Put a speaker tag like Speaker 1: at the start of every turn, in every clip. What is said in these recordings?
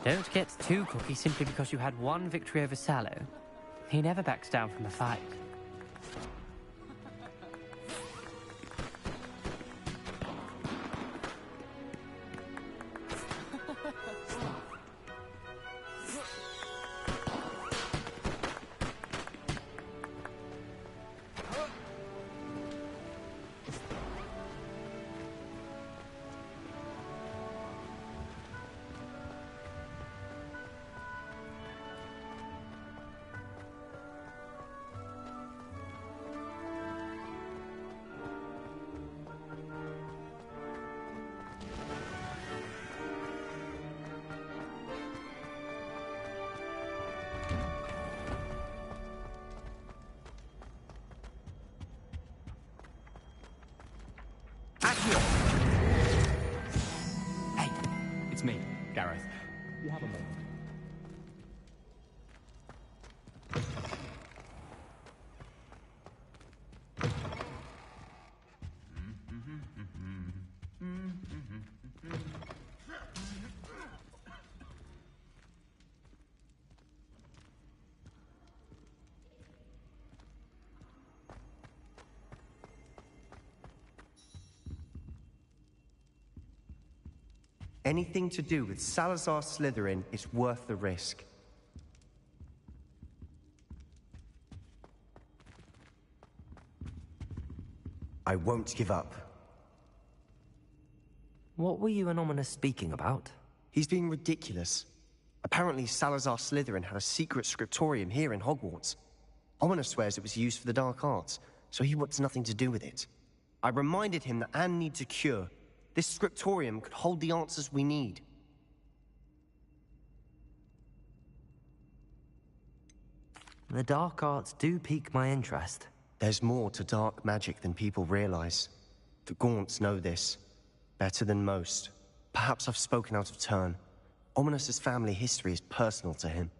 Speaker 1: Don't get too cocky simply because you had one victory over Sallow. He never backs down from a fight.
Speaker 2: It's me, Gareth. You have a moment.
Speaker 3: Anything to do with Salazar Slytherin is worth the risk. I won't give up.
Speaker 4: What were you and Ominous speaking about?
Speaker 3: He's being ridiculous. Apparently Salazar Slytherin had a secret scriptorium here in Hogwarts. Ominous swears it was used for the dark arts, so he wants nothing to do with it. I reminded him that Anne needs a cure. This scriptorium could hold the answers we need.
Speaker 4: The dark arts do pique my interest.
Speaker 3: There's more to dark magic than people realize. The Gaunts know this. Better than most. Perhaps I've spoken out of turn. Ominous's family history is personal to him.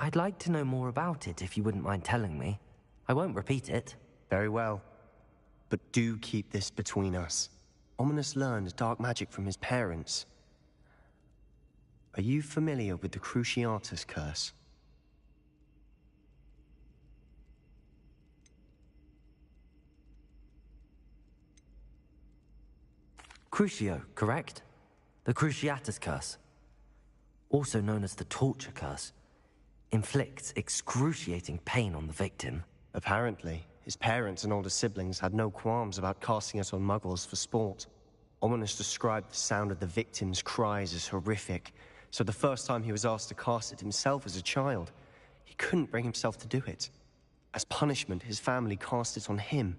Speaker 4: I'd like to know more about it if you wouldn't mind telling me. I won't repeat it.
Speaker 3: Very well. But do keep this between us. Ominous learned dark magic from his parents. Are you familiar with the Cruciatus curse?
Speaker 4: Crucio, correct? The Cruciatus curse. Also known as the torture curse. Inflicts excruciating pain on the victim.
Speaker 3: Apparently, his parents and older siblings had no qualms about casting it on muggles for sport. Ominous described the sound of the victim's cries as horrific, so the first time he was asked to cast it himself as a child, he couldn't bring himself to do it. As punishment, his family cast it on him.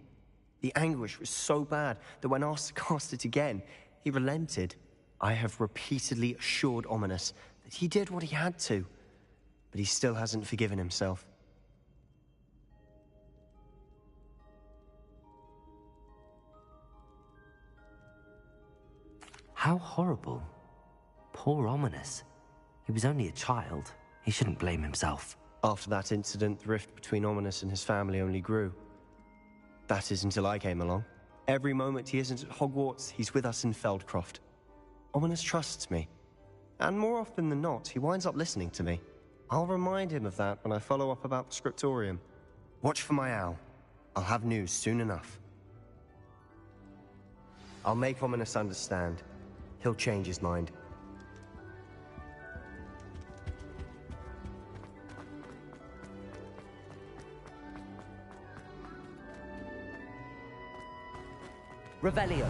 Speaker 3: The anguish was so bad that when asked to cast it again, he relented. I have repeatedly assured Ominous that he did what he had to, but he still hasn't forgiven himself.
Speaker 4: How horrible. Poor Ominous. He was only a child. He shouldn't blame himself.
Speaker 3: After that incident, the rift between Ominous and his family only grew. That is until I came along. Every moment he isn't at Hogwarts, he's with us in Feldcroft. Ominous trusts me. And more often than not, he winds up listening to me. I'll remind him of that when I follow up about the scriptorium. Watch for my owl. I'll have news soon enough. I'll make Ominous understand. He'll change his mind.
Speaker 4: Revelio.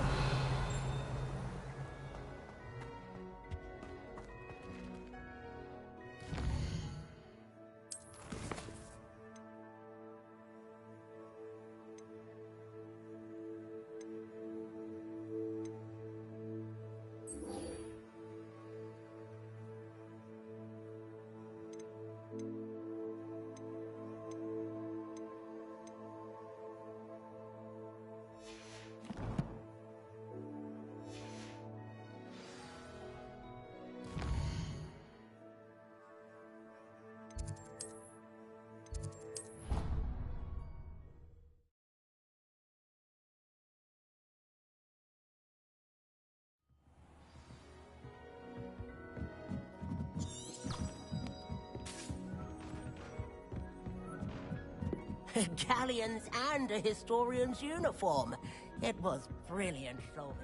Speaker 5: galleons and a historian's uniform. It was brilliant showing.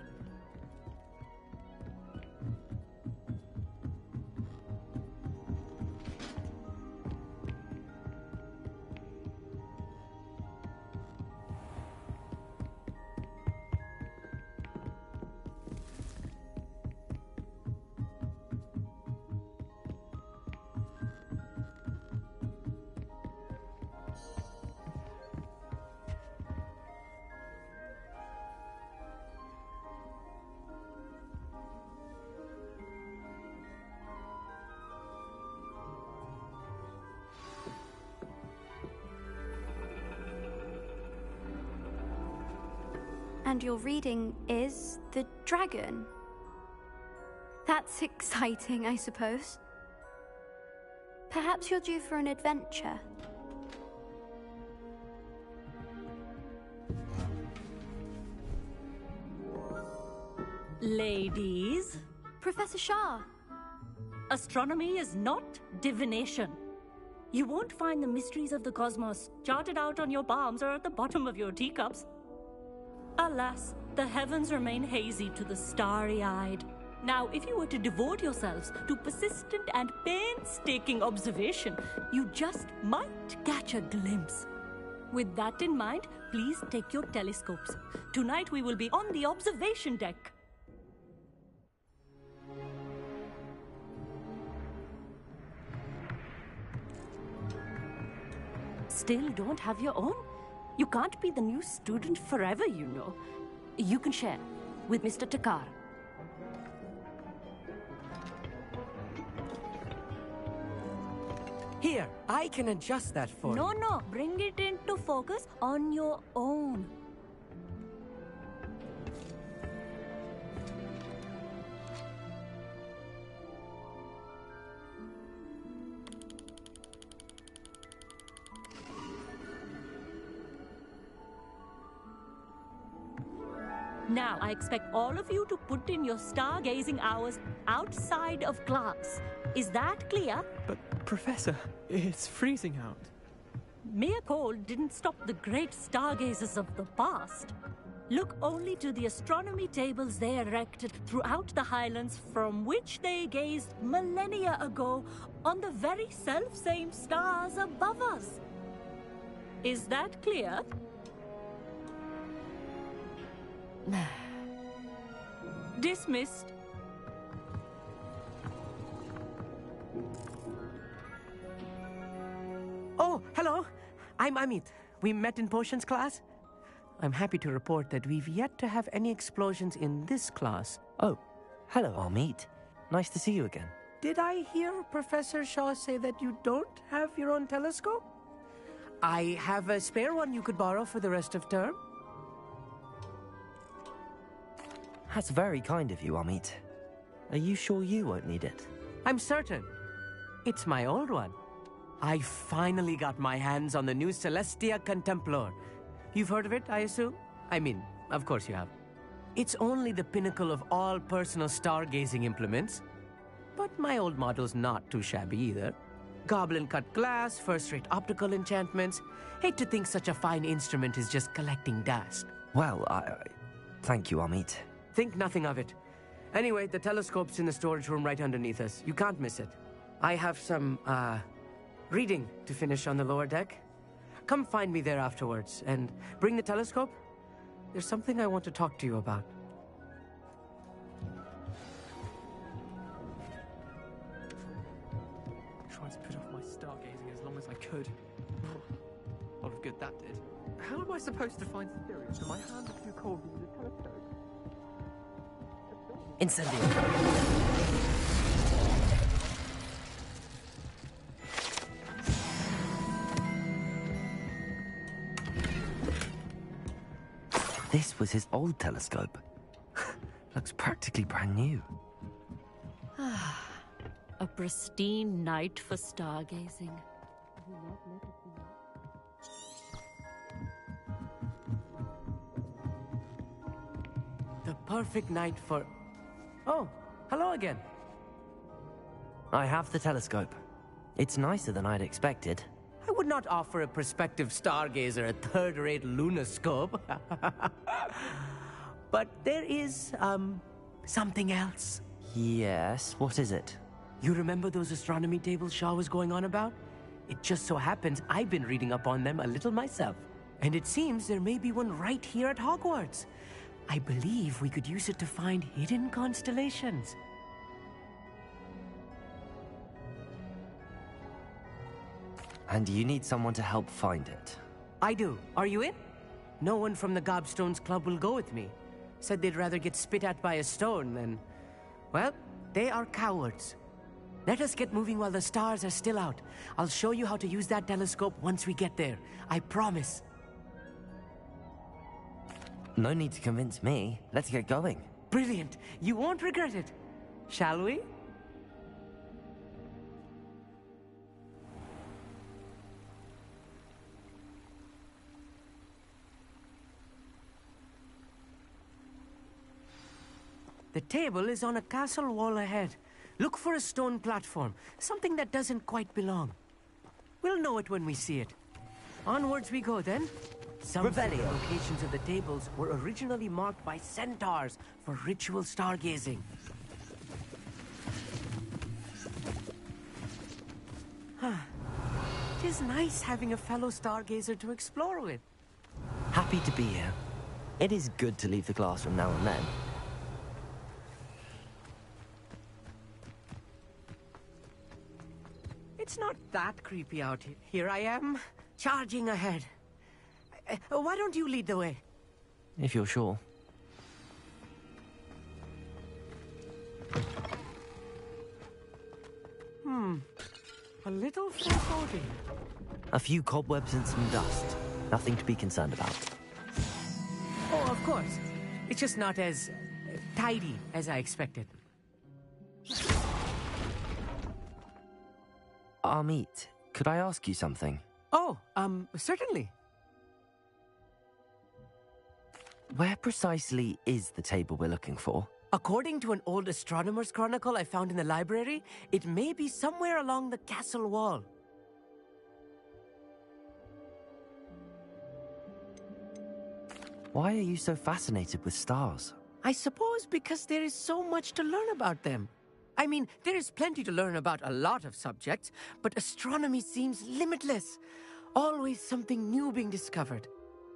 Speaker 6: And your reading is The Dragon. That's exciting, I suppose. Perhaps you're due for an adventure.
Speaker 7: Ladies,
Speaker 6: Professor Shah.
Speaker 7: astronomy is not divination. You won't find the mysteries of the cosmos charted out on your palms or at the bottom of your teacups. Alas, the heavens remain hazy to the starry-eyed. Now, if you were to devote yourselves to persistent and painstaking observation, you just might catch a glimpse. With that in mind, please take your telescopes. Tonight we will be on the observation deck. Still don't have your own? You can't be the new student forever, you know. You can share with Mr. Takar.
Speaker 8: Here, I can adjust that for you.
Speaker 7: No, bring it into focus on your own. Now, I expect all of you to put in your stargazing hours outside of class. Is that clear?
Speaker 9: But, Professor, it's freezing out.
Speaker 7: Mere cold didn't stop the great stargazers of the past. Look only to the astronomy tables they erected throughout the highlands from which they gazed millennia ago on the very self-same stars above us. Is that clear? Dismissed.
Speaker 8: Oh, hello. I'm Amit. We met in potions class. I'm happy to report that we've yet to have any explosions in this class.
Speaker 4: Oh, hello, Amit. Nice to see you again.
Speaker 8: Did I hear Professor Shaw say that you don't have your own telescope? I have a spare one you could borrow for the rest of term.
Speaker 4: That's very kind of you, Amit. Are you sure you won't need it?
Speaker 8: I'm certain. It's my old one. I finally got my hands on the new Celestia Contemplar. You've heard of it, I assume? I mean, of course you have. It's only the pinnacle of all personal stargazing implements. But my old model's not too shabby either. Goblin-cut glass, first-rate optical enchantments. Hate to think such a fine instrument is just collecting dust.
Speaker 4: Well, thank you, Amit.
Speaker 8: Think nothing of it. Anyway, the telescope's in the storage room right underneath us. You can't miss it. I have some, reading to finish on the lower deck. Come find me there afterwards, and bring the telescope. There's something I want to talk to you about.
Speaker 9: Tried to put off my stargazing as long as I could. A lot of good that did. How am I supposed to find Sirius when my hands are too cold to use a telescope?
Speaker 4: Incendio. This was his old telescope. Looks practically brand new.
Speaker 7: A pristine night for stargazing.
Speaker 8: The perfect night for... Oh, hello again.
Speaker 4: I have the telescope. It's nicer than I'd expected.
Speaker 8: I would not offer a prospective stargazer a third-rate lunoscope. But there is, something else.
Speaker 4: Yes, what is it?
Speaker 8: You remember those astronomy tables Shaw was going on about? It just so happens I've been reading up on them a little myself. And it seems there may be one right here at Hogwarts. I believe we could use it to find hidden constellations.
Speaker 4: And you need someone to help find it.
Speaker 8: I do. Are you in? No one from the Gobstones Club will go with me. Said they'd rather get spit at by a stone than... Well, they are cowards. Let us get moving while the stars are still out. I'll show you how to use that telescope once we get there. I promise.
Speaker 4: No need to convince me. Let's get going.
Speaker 8: Brilliant. You won't regret it. Shall we? The table is on a castle wall ahead. Look for a stone platform, something that doesn't quite belong. We'll know it when we see it. Onwards we go then. Some
Speaker 4: Revelio.
Speaker 8: locations of the tables were originally marked by centaurs for ritual stargazing. It is nice having a fellow stargazer to explore with.
Speaker 4: Happy to be here. It is good to leave the classroom now and then.
Speaker 8: It's not that creepy out here. Here I am, charging ahead. Why don't you lead the way?
Speaker 4: If you're sure.
Speaker 8: A little foreboding.
Speaker 4: A few cobwebs and some dust. Nothing to be concerned about.
Speaker 8: Oh, of course. It's just not as tidy as I expected.
Speaker 4: Amit, could I ask you something?
Speaker 8: Oh, certainly.
Speaker 4: Where precisely is the table we're looking for?
Speaker 8: According to an old astronomer's chronicle I found in the library, it may be somewhere along the castle wall.
Speaker 4: Why are you so fascinated with stars?
Speaker 8: I suppose because there is so much to learn about them. I mean, there is plenty to learn about a lot of subjects, but astronomy seems limitless. Always something new being discovered.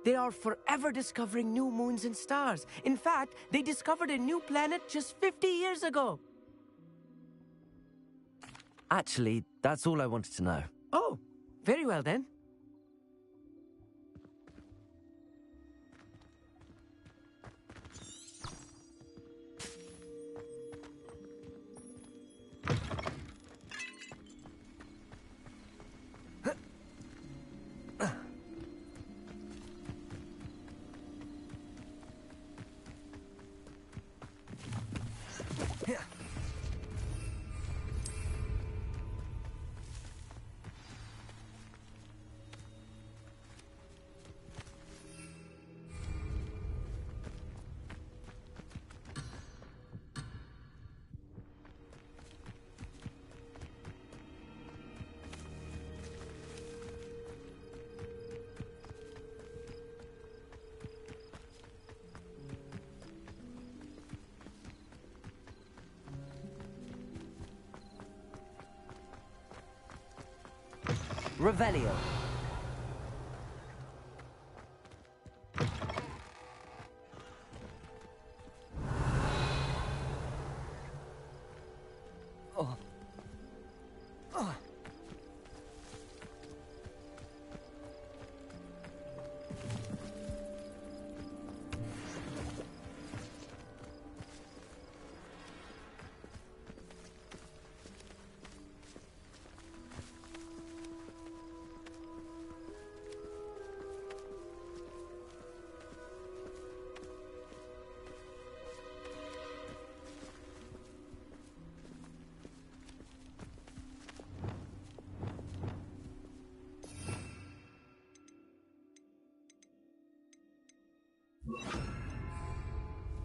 Speaker 8: They are forever discovering new moons and stars. In fact, they discovered a new planet just 50 years ago.
Speaker 4: Actually, that's all I wanted to know.
Speaker 8: Oh, very well then.
Speaker 4: Revelio.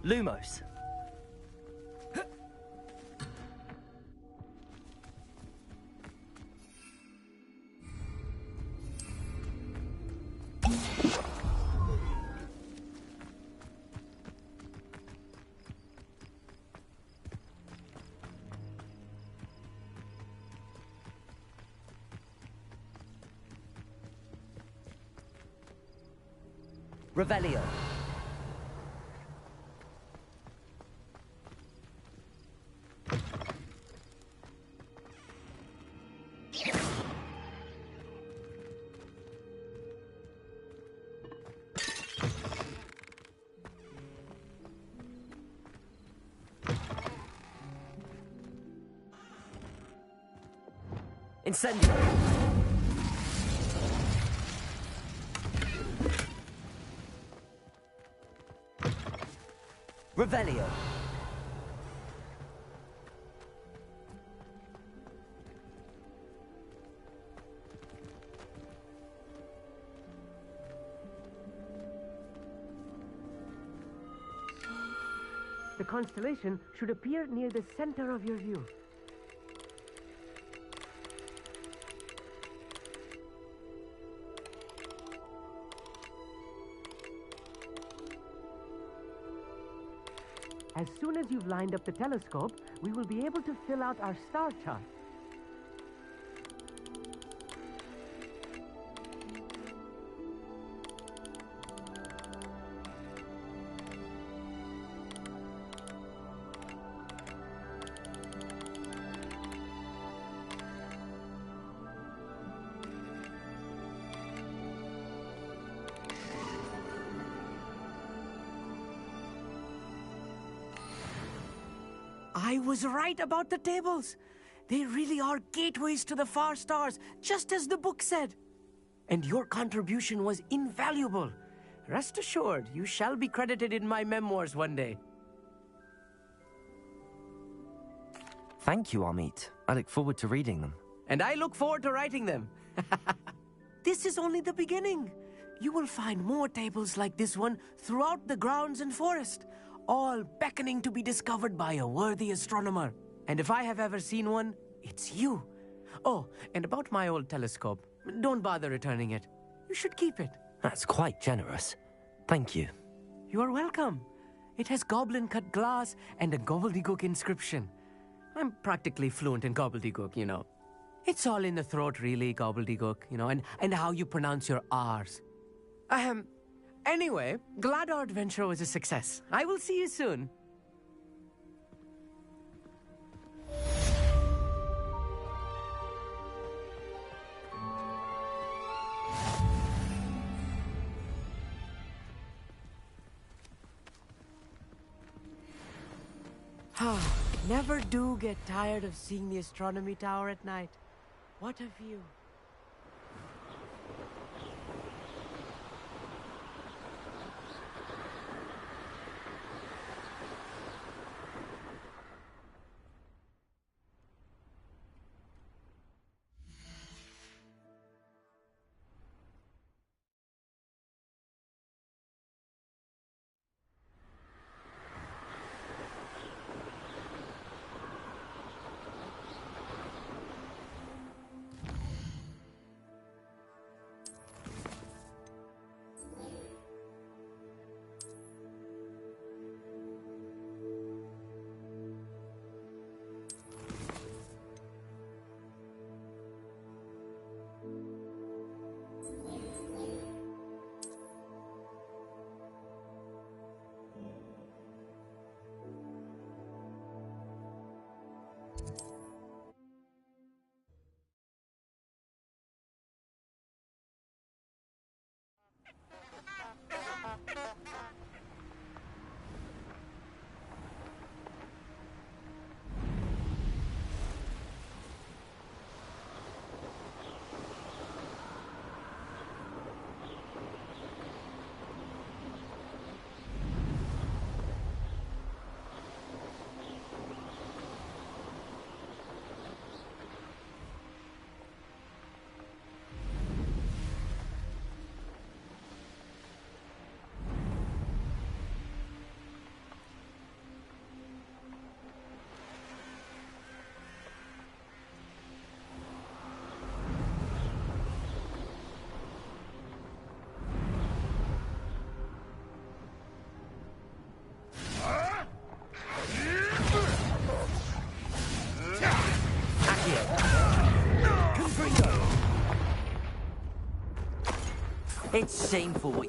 Speaker 4: Lumos. Revelio. Incendio. Revelio.
Speaker 8: The constellation should appear near the center of your view. As soon as you've lined up the telescope, we will be able to fill out our star chart. I was right about the tables. They really are gateways to the far stars, just as the book said. And your contribution was invaluable. Rest assured, you shall be credited in my memoirs one day.
Speaker 4: Thank you, Amit. I look forward to reading them.
Speaker 8: And I look forward to writing them. This is only the beginning. You will find more tables like this one throughout the grounds and forest, all beckoning to be discovered by a worthy astronomer. And if I have ever seen one, it's you. Oh, and about my old telescope, don't bother returning it. You should keep it.
Speaker 4: That's quite generous. Thank you.
Speaker 8: You are welcome. It has goblin-cut glass and a gobbledygook inscription. I'm practically fluent in gobbledygook, you know. It's all in the throat, really, gobbledygook, you know, and how you pronounce your R's. Anyway, glad our adventure was a success. I will see you soon. Never do get tired of seeing the astronomy tower at night. What a view.
Speaker 4: It's shameful what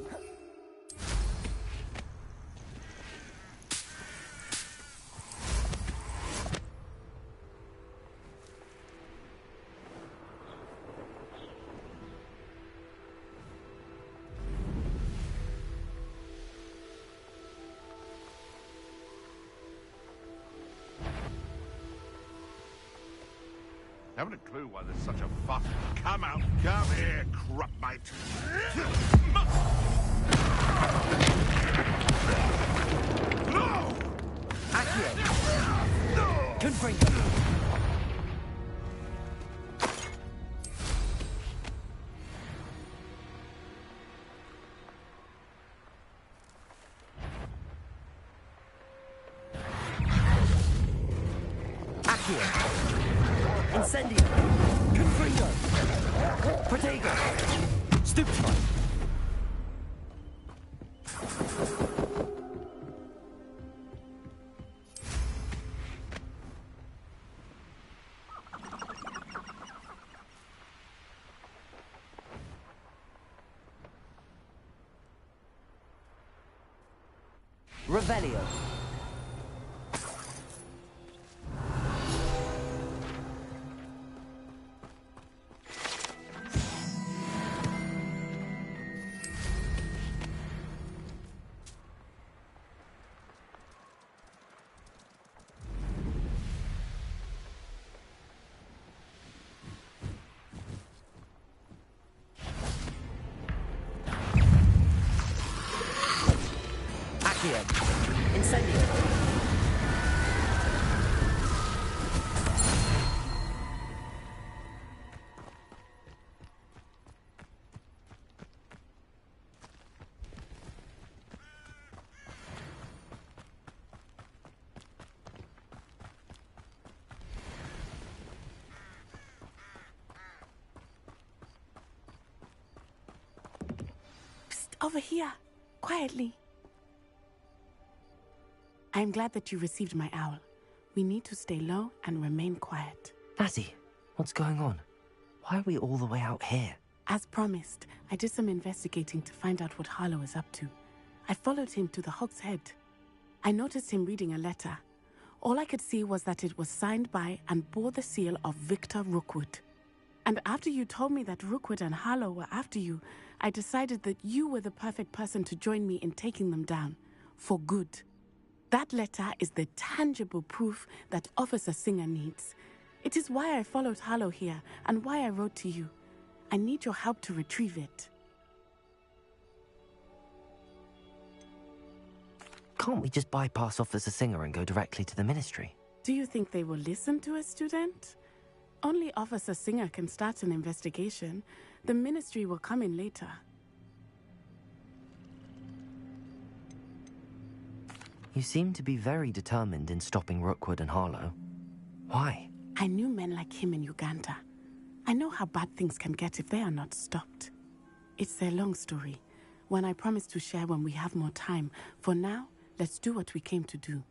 Speaker 10: Haven't a clue why there's such a fuss. Come out, come here, crop mate. No!
Speaker 8: Accio! Confringo! Incendio! Confringo! Protego! Stupefy! Revelio! Incendio!
Speaker 11: Psst, over here, quietly. I'm glad that you received my owl. We need to stay low and remain quiet.
Speaker 4: Natty, what's going on? Why are we all the way out here?
Speaker 11: As promised, I did some investigating to find out what Harlow is up to. I followed him to the Hog's Head. I noticed him reading a letter. All I could see was that it was signed by and bore the seal of Victor Rookwood. And after you told me that Rookwood and Harlow were after you, I decided that you were the perfect person to join me in taking them down. For good. That letter is the tangible proof that Officer Singer needs. It is why I followed Harlow here and why I wrote to you. I need your help to retrieve it.
Speaker 4: Can't we just bypass Officer Singer and go directly to the Ministry?
Speaker 11: Do you think they will listen to a student? Only Officer Singer can start an investigation. The Ministry will come in later.
Speaker 4: You seem to be very determined in stopping Rookwood and Harlow. Why?
Speaker 11: I knew men like him in Uganda. I know how bad things can get if they are not stopped. It's a long story, one I promise to share when we have more time. For now, let's do what we came to do.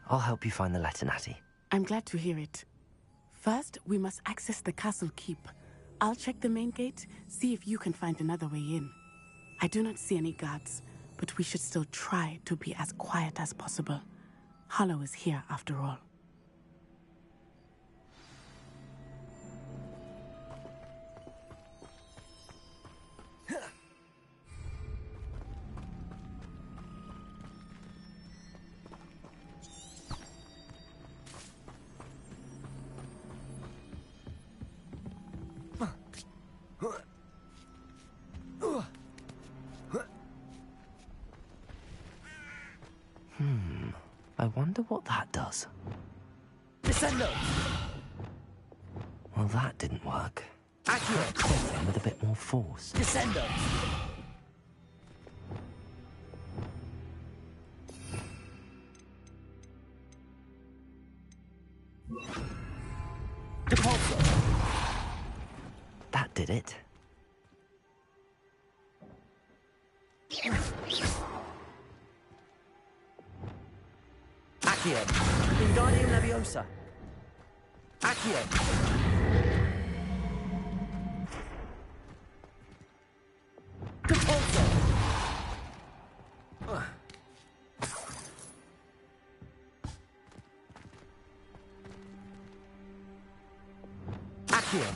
Speaker 4: I'll help you find the letter, Natty.
Speaker 11: I'm glad to hear it. First, we must access the castle keep. I'll check the main gate, see if you can find another way in. I do not see any guards, but we should still try to be as quiet as possible. Harlow is here after all.
Speaker 4: I wonder what that does.
Speaker 8: Descendo!
Speaker 4: Well, that didn't work.
Speaker 8: Accurate!
Speaker 4: Something with a bit more force.
Speaker 8: Descendo! Depulso!
Speaker 4: That did it.
Speaker 8: Accio! Wingardium Leviosa! Accio! Depulso! Accio!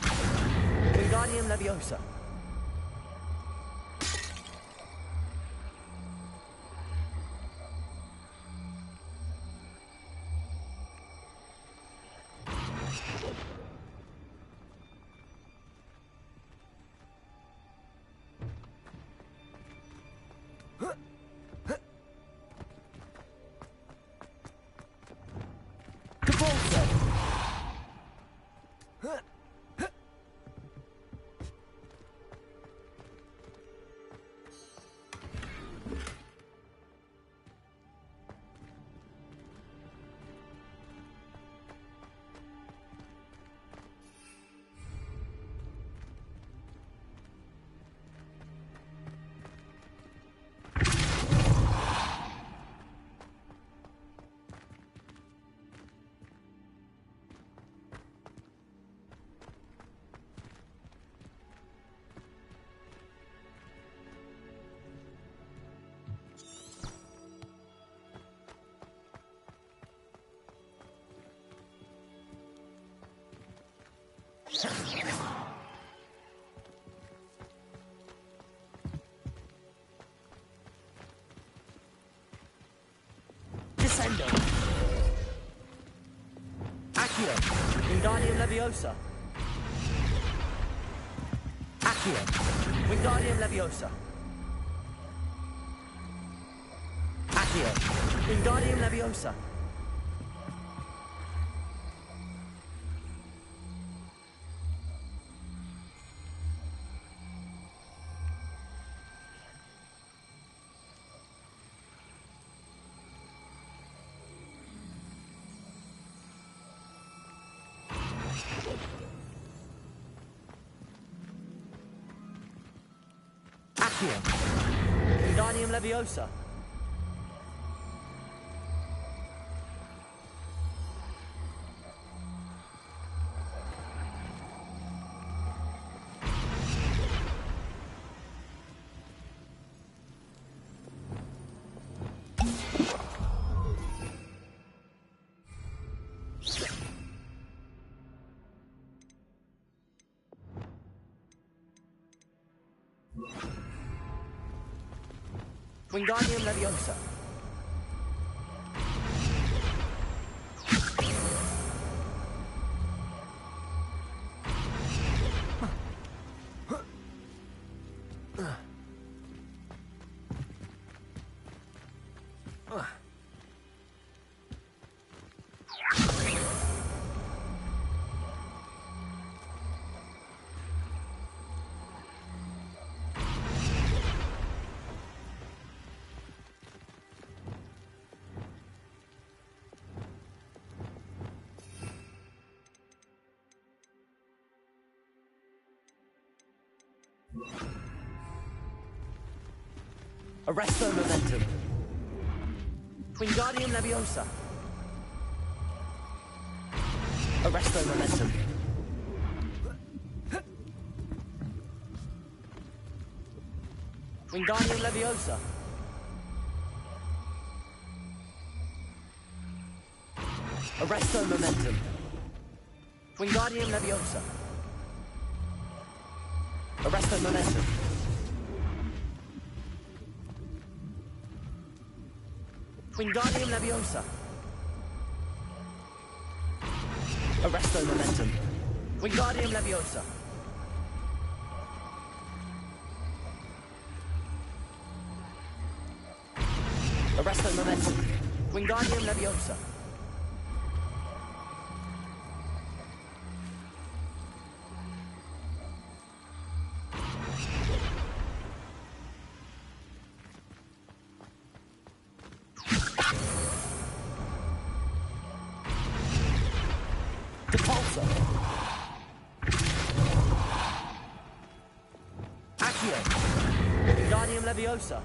Speaker 8: Wingardium Leviosa!
Speaker 4: Leviosa. Accio. Wingardium Leviosa. Accio. Wingardium Leviosa. Accio. Wingardium Leviosa. Wingardium Leviosa. Arresto Momentum. Wingardium Leviosa. Arresto Momentum. Wingardium Leviosa. Arresto Momentum. Wingardium Leviosa. Arresto Momentum. Wingardium Leviosa. Arresto Momentum. Wingardium Leviosa. Arresto Momentum. Wingardium Leviosa. Accio. Wingardium Leviosa.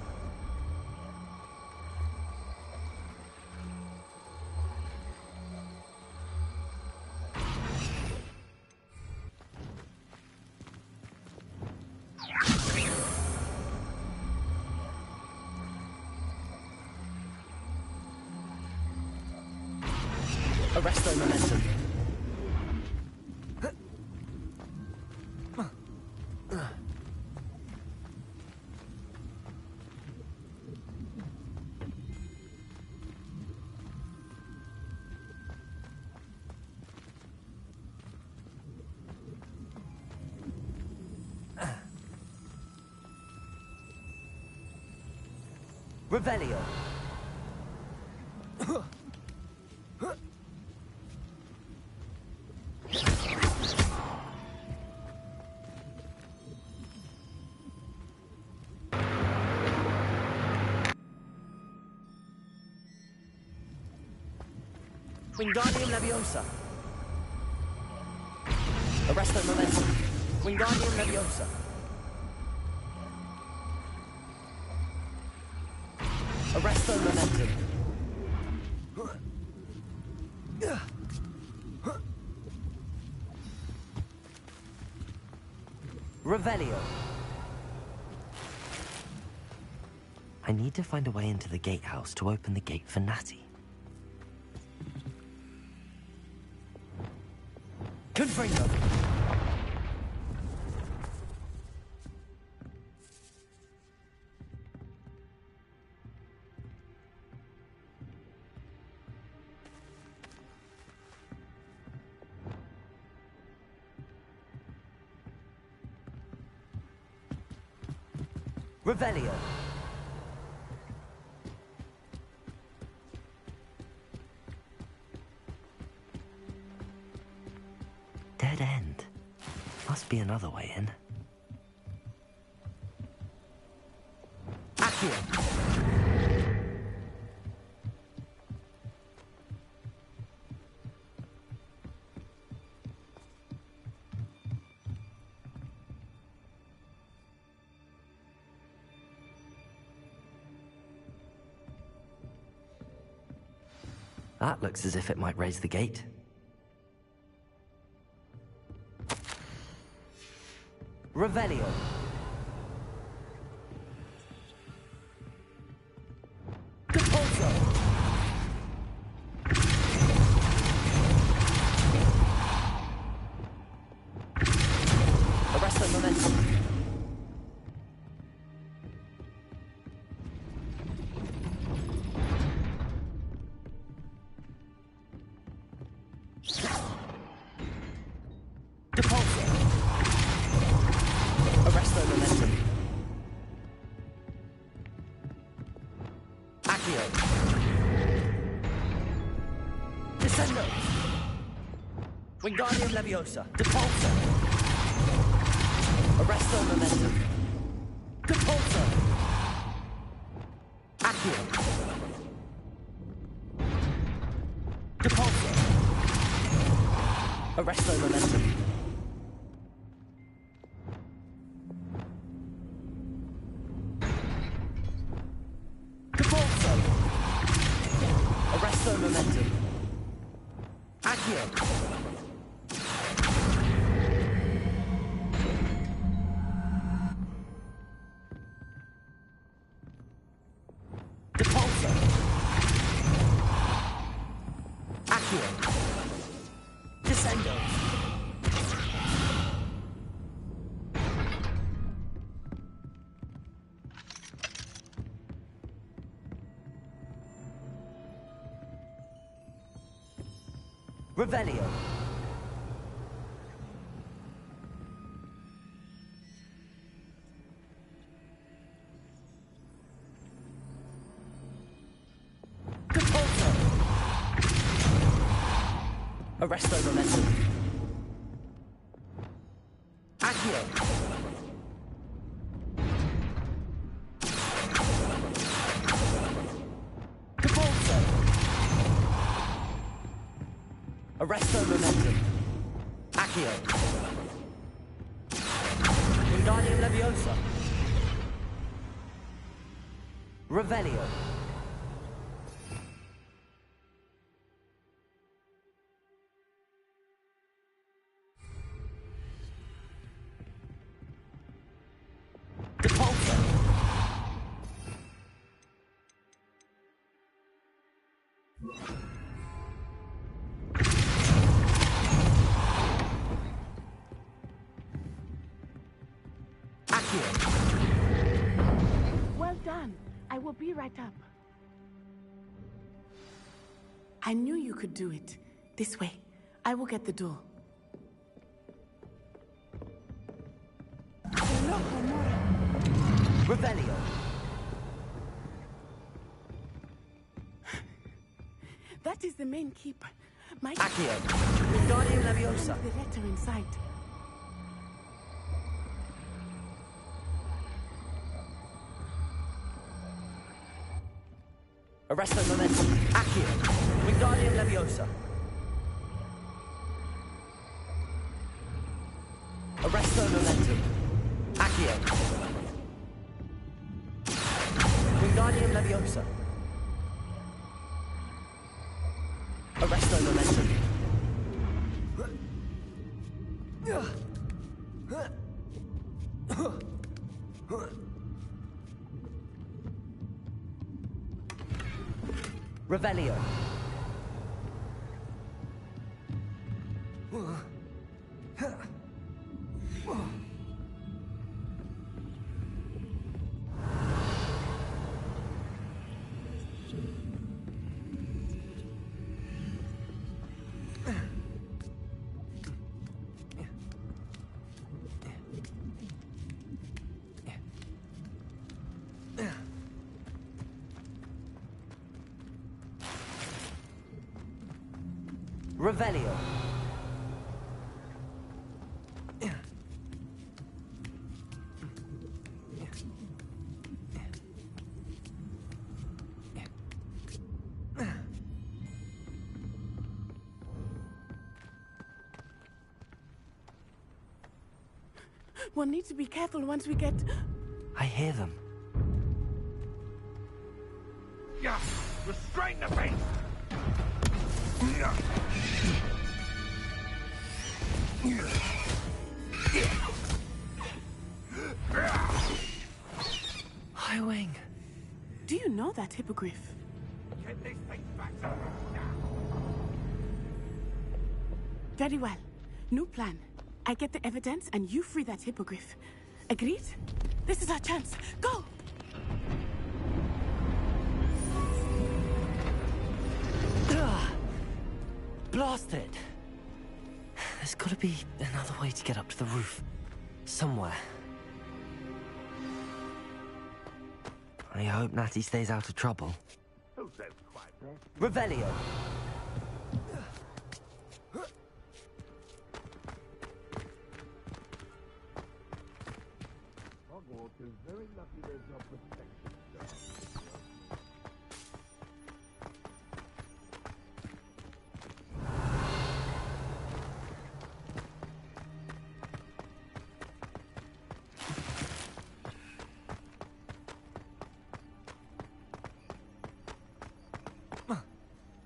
Speaker 4: Arresto Momentum. Revelio. Wingardium Leviosa. Arresto Momentum. Wingardium Leviosa. Arresto Momentum. Revelio. I need to find a way into the gatehouse to open the gate for Natty. Confringo. Revelio. Dead end. Must be another way in. Accio. That looks as if it might raise the gate. Revelio. Depulso. Arrest the momentum. Wingardium Leviosa. Depulso. Arresto Momentum. Depulso. Accio. Depulso. Arresto Momentum. Depulso. Arresto Momentum. Accio. Revelio. Depulso. Arresto Momentum. Accio. Depulso. Arresto Momentum. Accio. Wingardium Leviosa. Revelio. Depulso.
Speaker 11: Well done. I will be right up. I knew you could do it. This way. I will get the door.
Speaker 4: Revelio.
Speaker 11: That is the main keep. My
Speaker 4: Accio. Wingardium Leviosa.
Speaker 11: The letter inside.
Speaker 4: Arresto Momentum. Accio. Wingardium Leviosa. Arresto Momentum. Accio. Wingardium Leviosa. Arresto Momentum. Revelio. Revelio.
Speaker 11: We'll need to be careful once we get...
Speaker 4: I hear them.
Speaker 10: Yeah, restrain the beast!
Speaker 4: Highwing.
Speaker 11: Do you know that hippogriff?
Speaker 10: Get these things back to...
Speaker 11: Very well. New plan. I get the evidence and you free that hippogriff. Agreed? This is our chance. Go!
Speaker 4: Blast it! There's gotta be another way to get up to the roof. Somewhere. I hope Natty stays out of trouble.
Speaker 10: Who says quite that?
Speaker 4: Revelio!
Speaker 10: Hogwarts is very lucky there's no protection.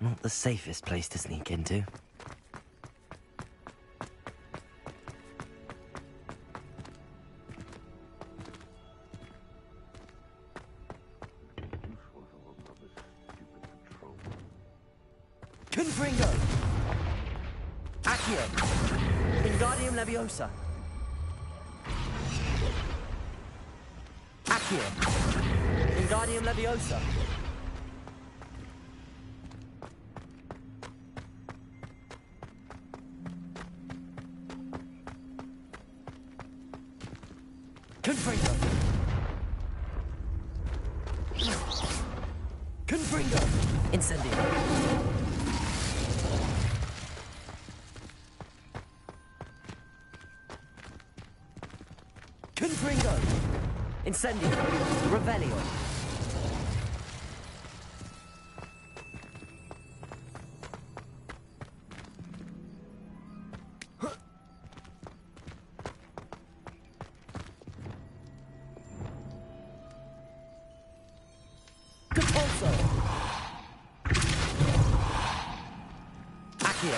Speaker 4: Not the safest place to sneak into. Confringo! Accio! Wingardium Leviosa! Accio! Wingardium Leviosa! Confringo! Confringo! Incendio! Confringo! Incendio! Revelio! Compulso! Accio!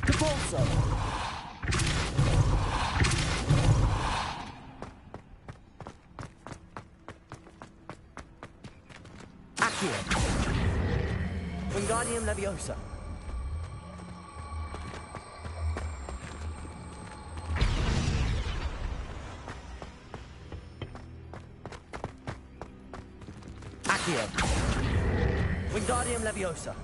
Speaker 4: Compulso! Accio! Wingardium Leviosa! Accio! Wingardium Leviosa!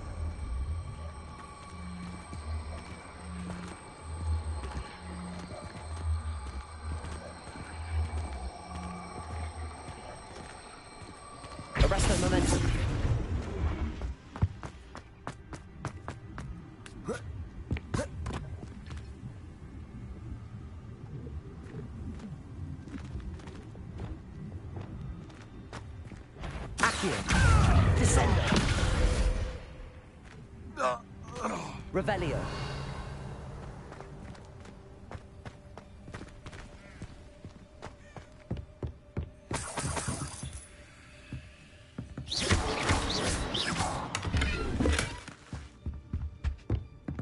Speaker 4: Arresto momentum. Accio. Descendo. Revelio.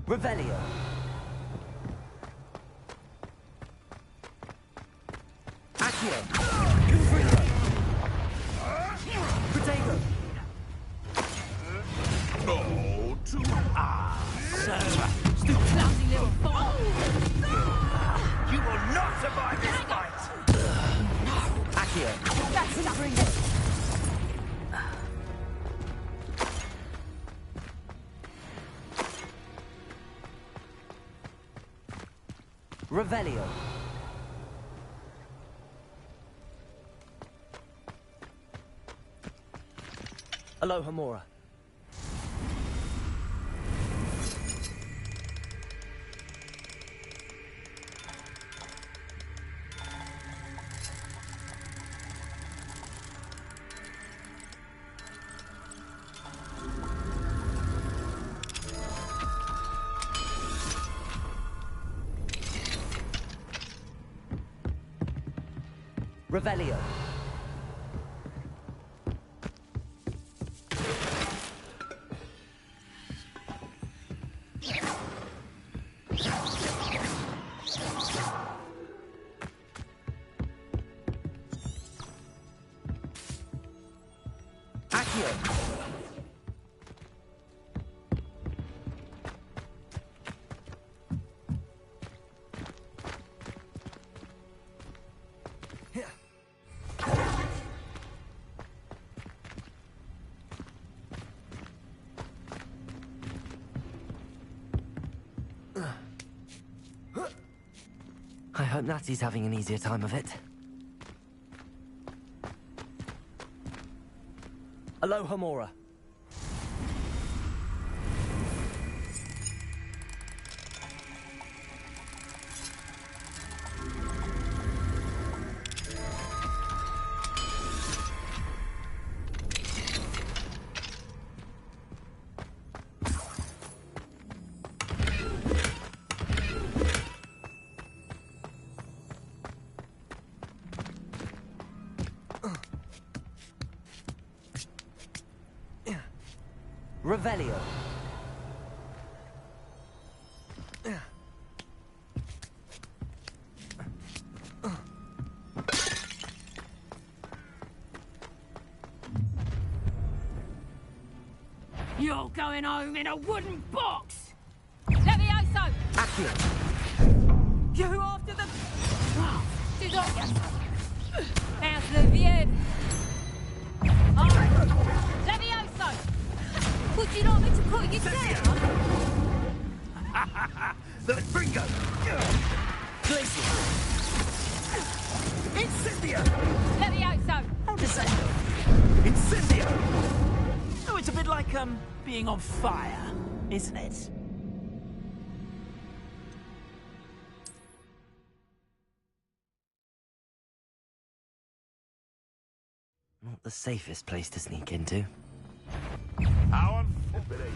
Speaker 4: Revelio. Accio. Confringo. Protego.
Speaker 10: Oh, to
Speaker 7: You clumsy little fool!
Speaker 10: You will not survive this fight!
Speaker 4: Accio. Confringo. Revelio. Aloha Mora. Revelio. I hope Natty's having an easier time of it. Aloha Mora. Revelio.
Speaker 12: You're going home in a wooden box! Levioso!
Speaker 4: Accio!
Speaker 12: You after the... Tu doppia! How's the bien? Levioso! Would you like me to put you down?
Speaker 10: The Bringo!
Speaker 4: Glacier!
Speaker 10: Incendio!
Speaker 12: Levioso!
Speaker 10: How does that go? Incendio! Oh, it's a bit like, being on fire, isn't it?
Speaker 4: Not the safest place to sneak into.
Speaker 10: How unfortunate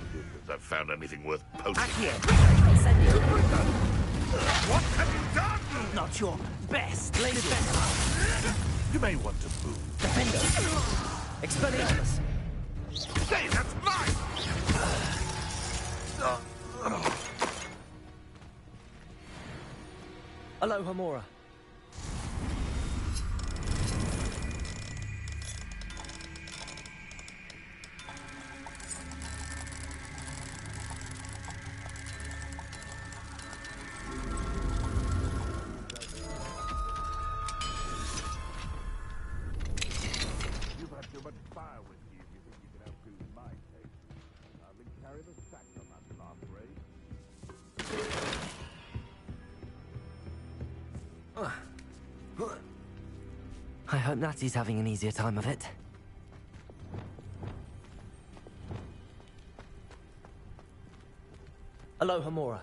Speaker 10: that I've found anything worth poaching. What have you done?
Speaker 13: Not your best.
Speaker 10: You may want to move.
Speaker 4: Defendo. Expelliarmus.
Speaker 10: Hey, that's mine!
Speaker 4: Aloha Mora.
Speaker 10: You've had too much fire with you if you think you can outdo my taste. I've been carrying the sack on that last raid.
Speaker 4: I hope Natty's having an easier time of it. Aloha Mora.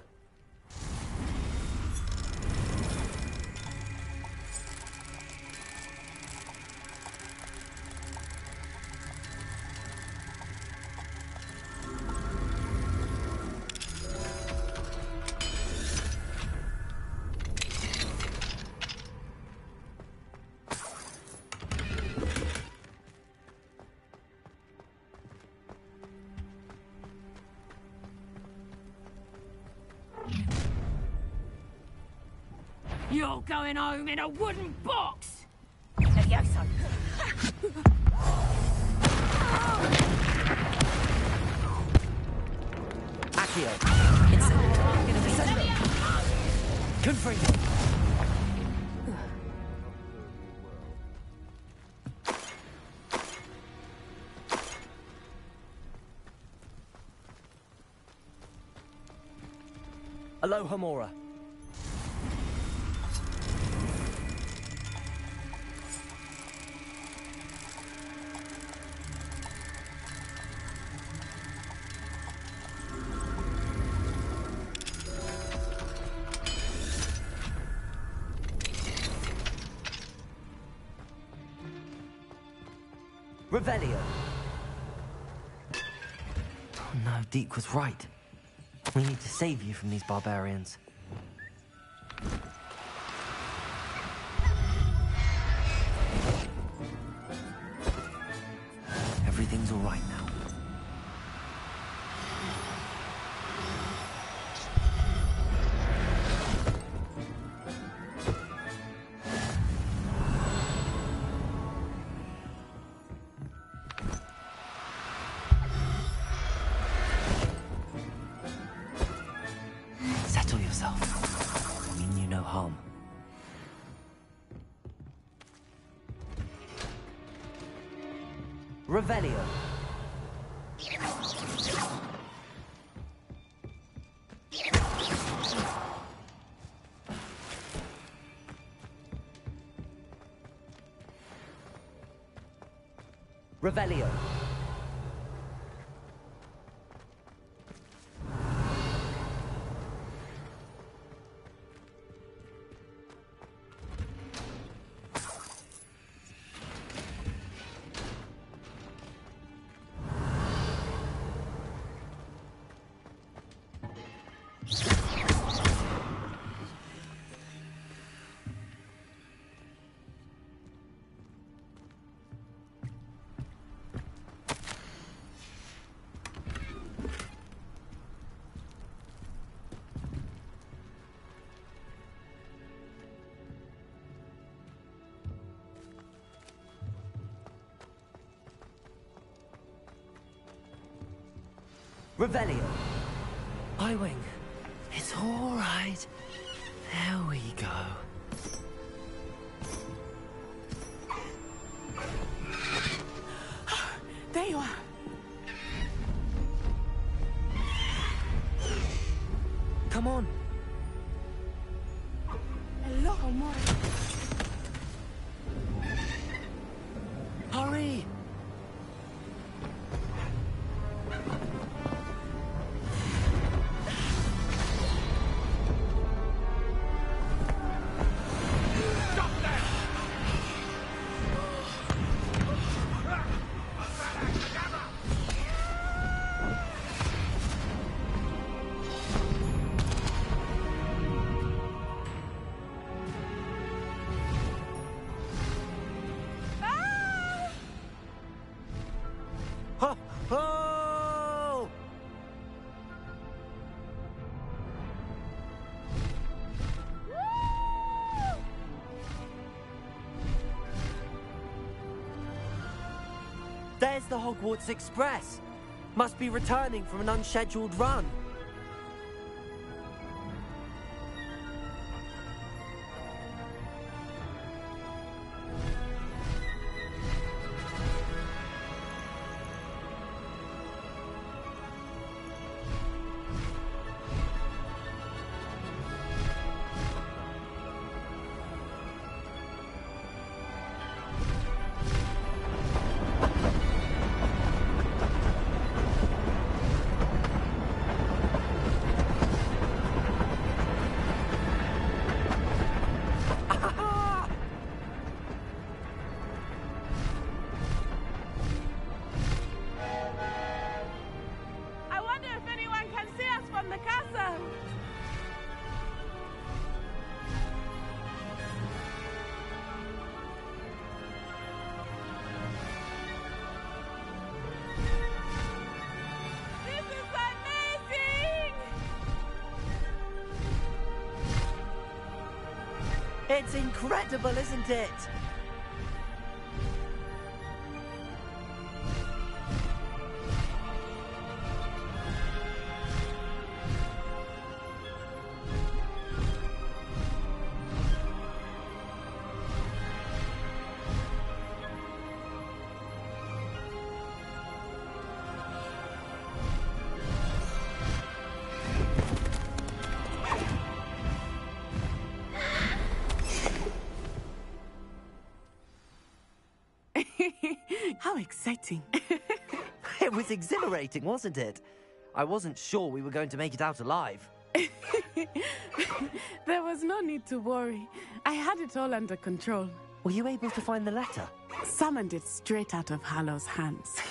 Speaker 12: You're going home in a wooden box! Levioso!
Speaker 4: Accio. Incendio. Confringo. Aloha Mora. Revelio! Oh no, Deke was right. We need to save you from these barbarians. Everything's all right now. Settle yourself. I mean you no harm. Revelio. Revelio. Revelio. I-Wing. It's all right. There we go.
Speaker 11: There you are.
Speaker 4: Come on.
Speaker 11: Hello, amor.
Speaker 4: Hurry! Oh! There's the Hogwarts Express. Must be returning from an unscheduled run. It's incredible, isn't it?
Speaker 11: How exciting.
Speaker 4: It was exhilarating, wasn't it? I wasn't sure we were going to make it out alive.
Speaker 11: There was no need to worry. I had it all under control.
Speaker 4: Were you able to find the letter?
Speaker 11: Summoned it straight out of Harlow's hands.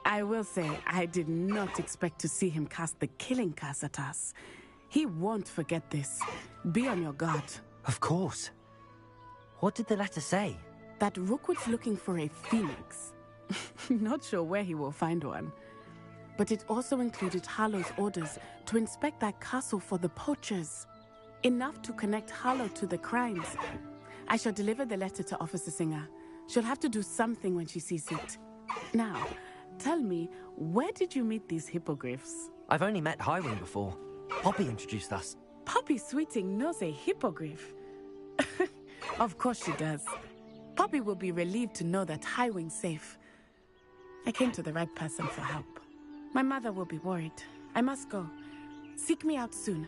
Speaker 11: I will say, I did not expect to see him cast the killing curse at us. He won't forget this. Be on your guard.
Speaker 4: Of course. What did the letter say?
Speaker 11: That Rookwood's looking for a phoenix. Not sure where he will find one. But it also included Harlow's orders to inspect that castle for the poachers. Enough to connect Harlow to the crimes. I shall deliver the letter to Officer Singer. She'll have to do something when she sees it. Now, tell me, where did you meet these hippogriffs?
Speaker 4: I've only met Highwing before. Poppy introduced us.
Speaker 11: Poppy Sweeting knows a hippogriff. Of course she does. Poppy will be relieved to know that Highwing's safe. I came to the right person for help. My mother will be worried. I must go. Seek me out soon.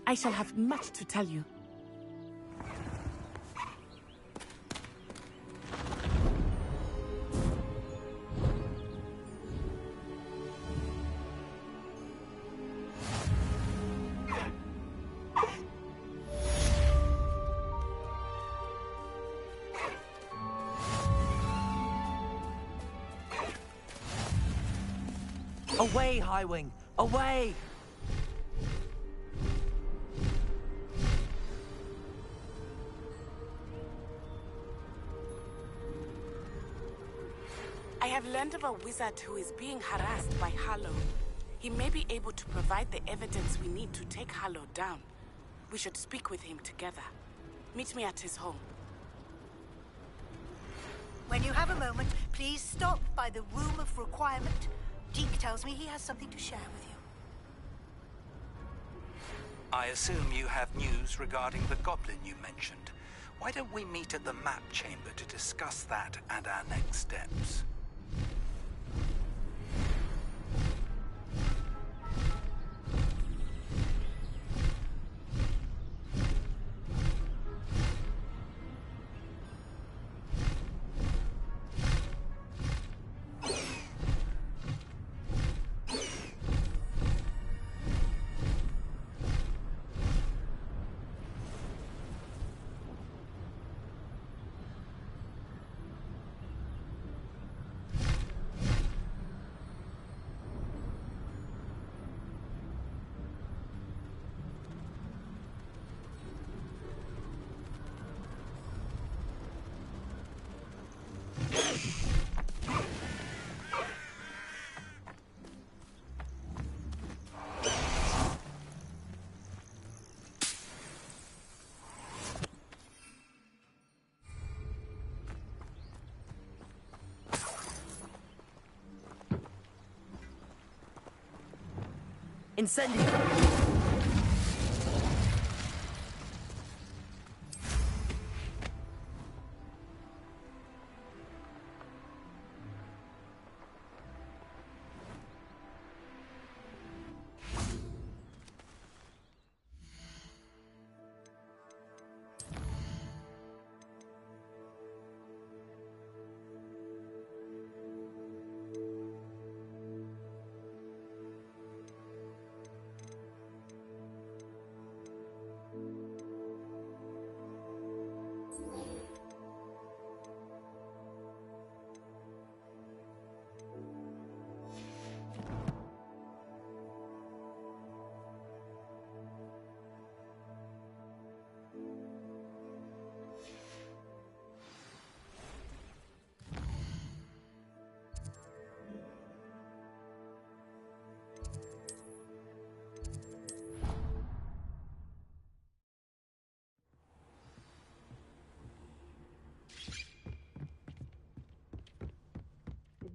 Speaker 11: I shall have much to tell you.
Speaker 4: Away, Highwing! Away!
Speaker 11: I have learned of a wizard who is being harassed by Harlow. He may be able to provide the evidence we need to take Harlow down. We should speak with him together. Meet me at his home.
Speaker 14: When you have a moment, please stop by the Room of Requirement. Deke tells me he has something to share with you.
Speaker 15: I assume you have news regarding the goblin you mentioned. Why don't we meet at the map chamber to discuss that and our next steps?
Speaker 4: Incendio!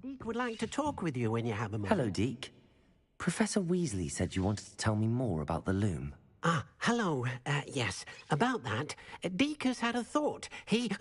Speaker 16: Deke would like to talk with you when you have a moment.
Speaker 4: Hello, Deke. Professor Weasley said you wanted to tell me more about the loom.
Speaker 16: Ah, hello. Yes, about that. Deke has had a thought. He...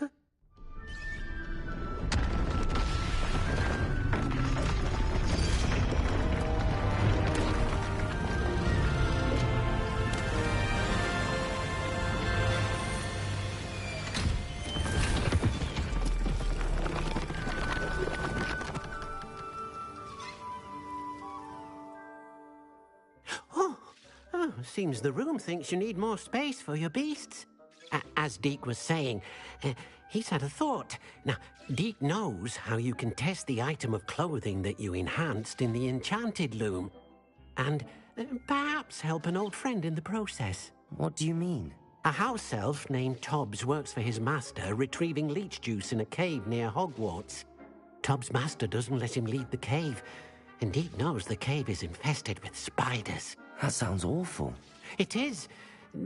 Speaker 16: Seems the room thinks you need more space for your beasts. As Deke was saying, he's had a thought. Now, Deke knows how you can test the item of clothing that you enhanced in the enchanted loom. And perhaps help an old friend in the process.
Speaker 4: What do you mean?
Speaker 16: A house elf named Tobbs works for his master, retrieving leech juice in a cave near Hogwarts. Tobbs' master doesn't let him leave the cave, and Deke knows the cave is infested with spiders.
Speaker 4: That sounds awful.
Speaker 16: It is.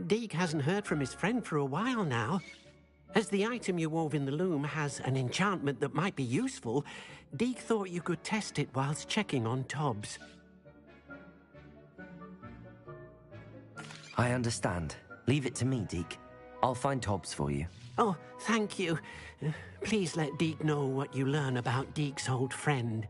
Speaker 16: Deke hasn't heard from his friend for a while now. As the item you wove in the loom has an enchantment that might be useful, Deke thought you could test it whilst checking on Tobbs.
Speaker 4: I understand. Leave it to me, Deke. I'll find Tobbs for you.
Speaker 16: Oh, thank you. Please let Deke know what you learn about Deke's old friend.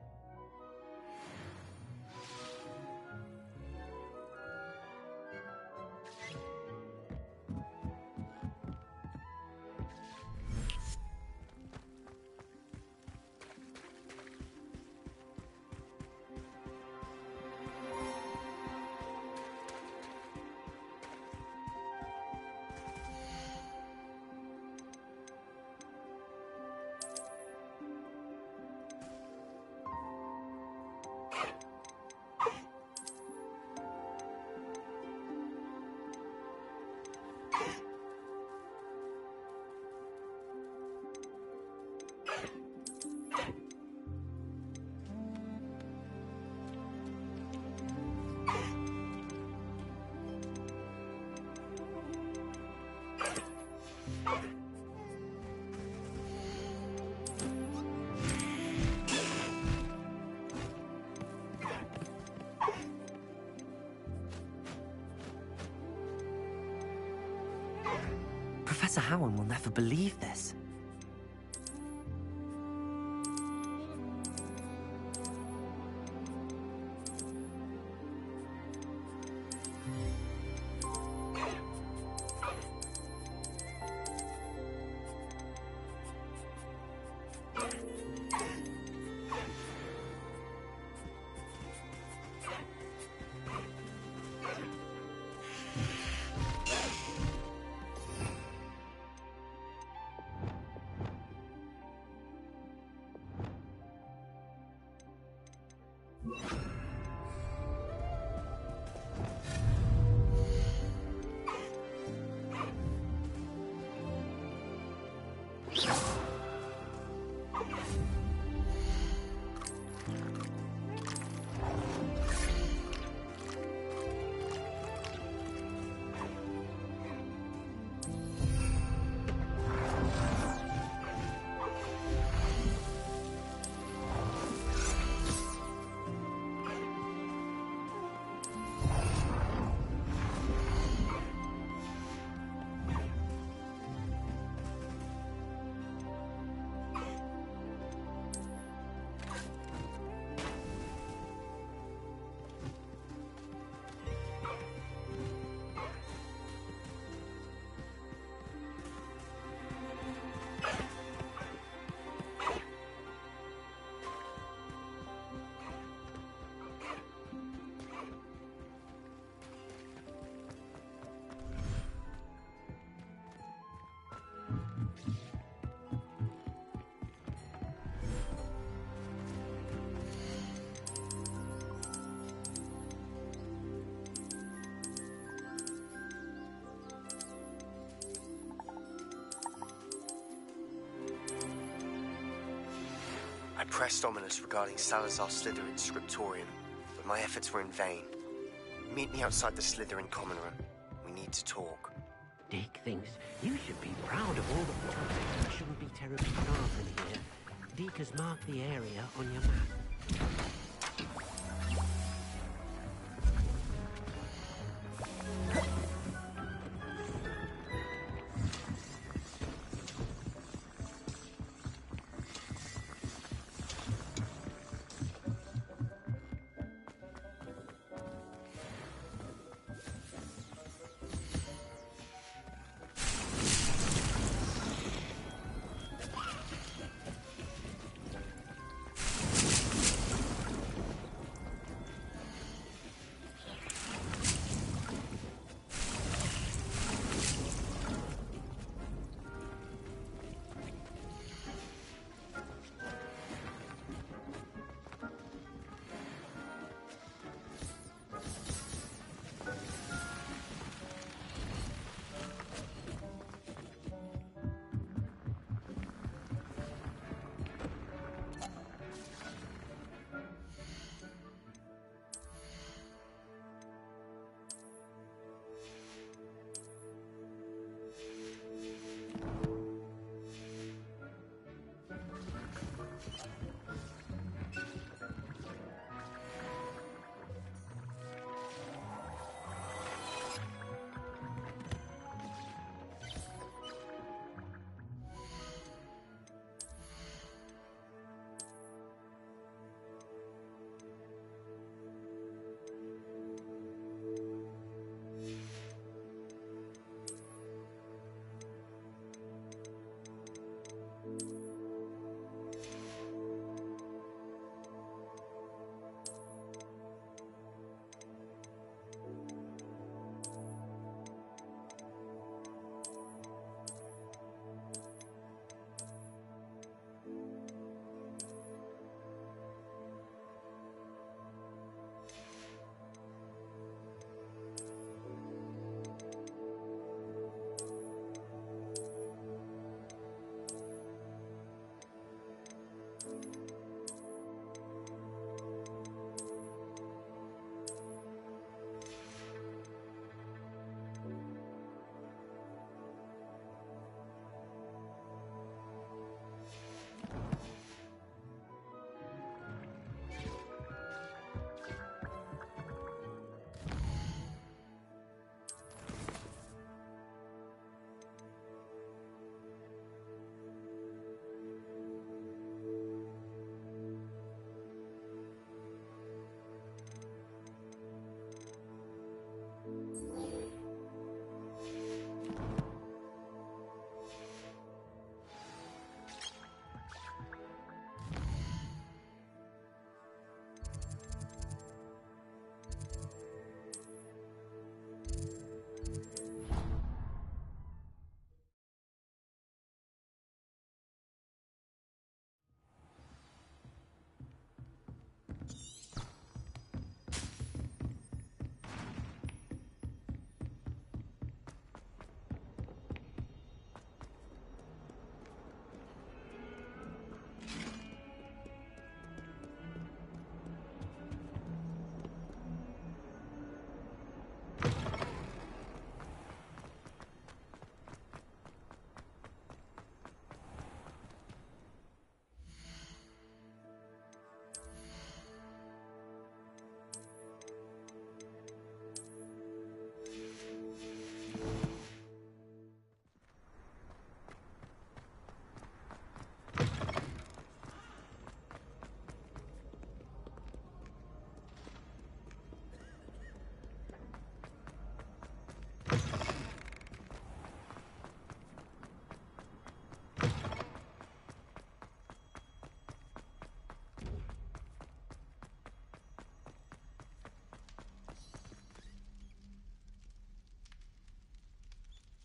Speaker 4: Professor Howard will never believe this.
Speaker 3: I pressed Ominous regarding Salazar Slytherin's scriptorium, but my efforts were in vain. Meet me outside the Slytherin common room. We need to talk.
Speaker 16: Deke thinks you should be proud of all the work. You shouldn't be terribly far from here. Deke has marked the area on your map.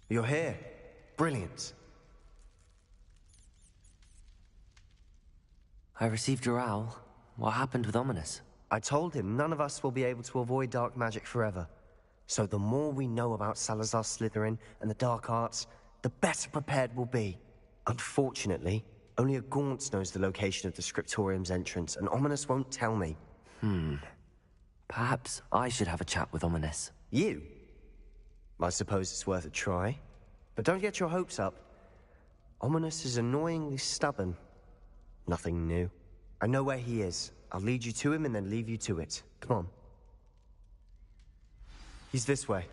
Speaker 3: You're here. Brilliant.
Speaker 4: I received your owl. What happened with Ominous?
Speaker 3: I told him none of us will be able to avoid dark magic forever. So the more we know about Salazar Slytherin and the dark arts, the better prepared we'll be. Unfortunately, only a Gaunt knows the location of the Scriptorium's entrance, and Ominous won't tell me.
Speaker 4: Perhaps I should have a chat with Ominous.
Speaker 3: You? I suppose it's worth a try. But don't get your hopes up. Ominous is annoyingly stubborn. Nothing new. I know where he is. I'll lead you to him and then leave you to it. Come on. He's this way.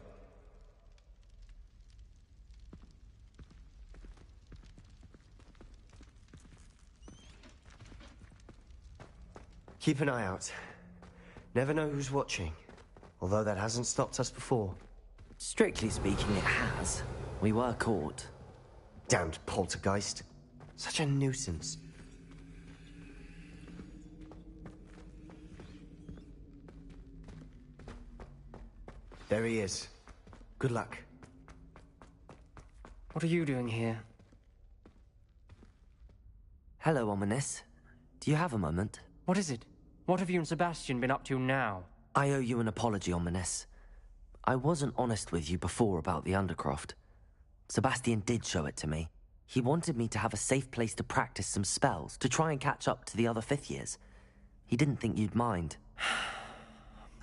Speaker 3: Keep an eye out. Never know who's watching. Although that hasn't stopped us before.
Speaker 4: Strictly speaking, it has. We were caught.
Speaker 3: Damned poltergeist. Such a nuisance. There he is. Good luck.
Speaker 1: What are you doing here?
Speaker 4: Hello, Ominous. Do you have a moment?
Speaker 1: What is it? What have you and Sebastian been up to now?
Speaker 4: I owe you an apology, Ominous. I wasn't honest with you before about the Undercroft. Sebastian did show it to me. He wanted me to have a safe place to practice some spells, to try and catch up to the other fifth years. He didn't think you'd mind.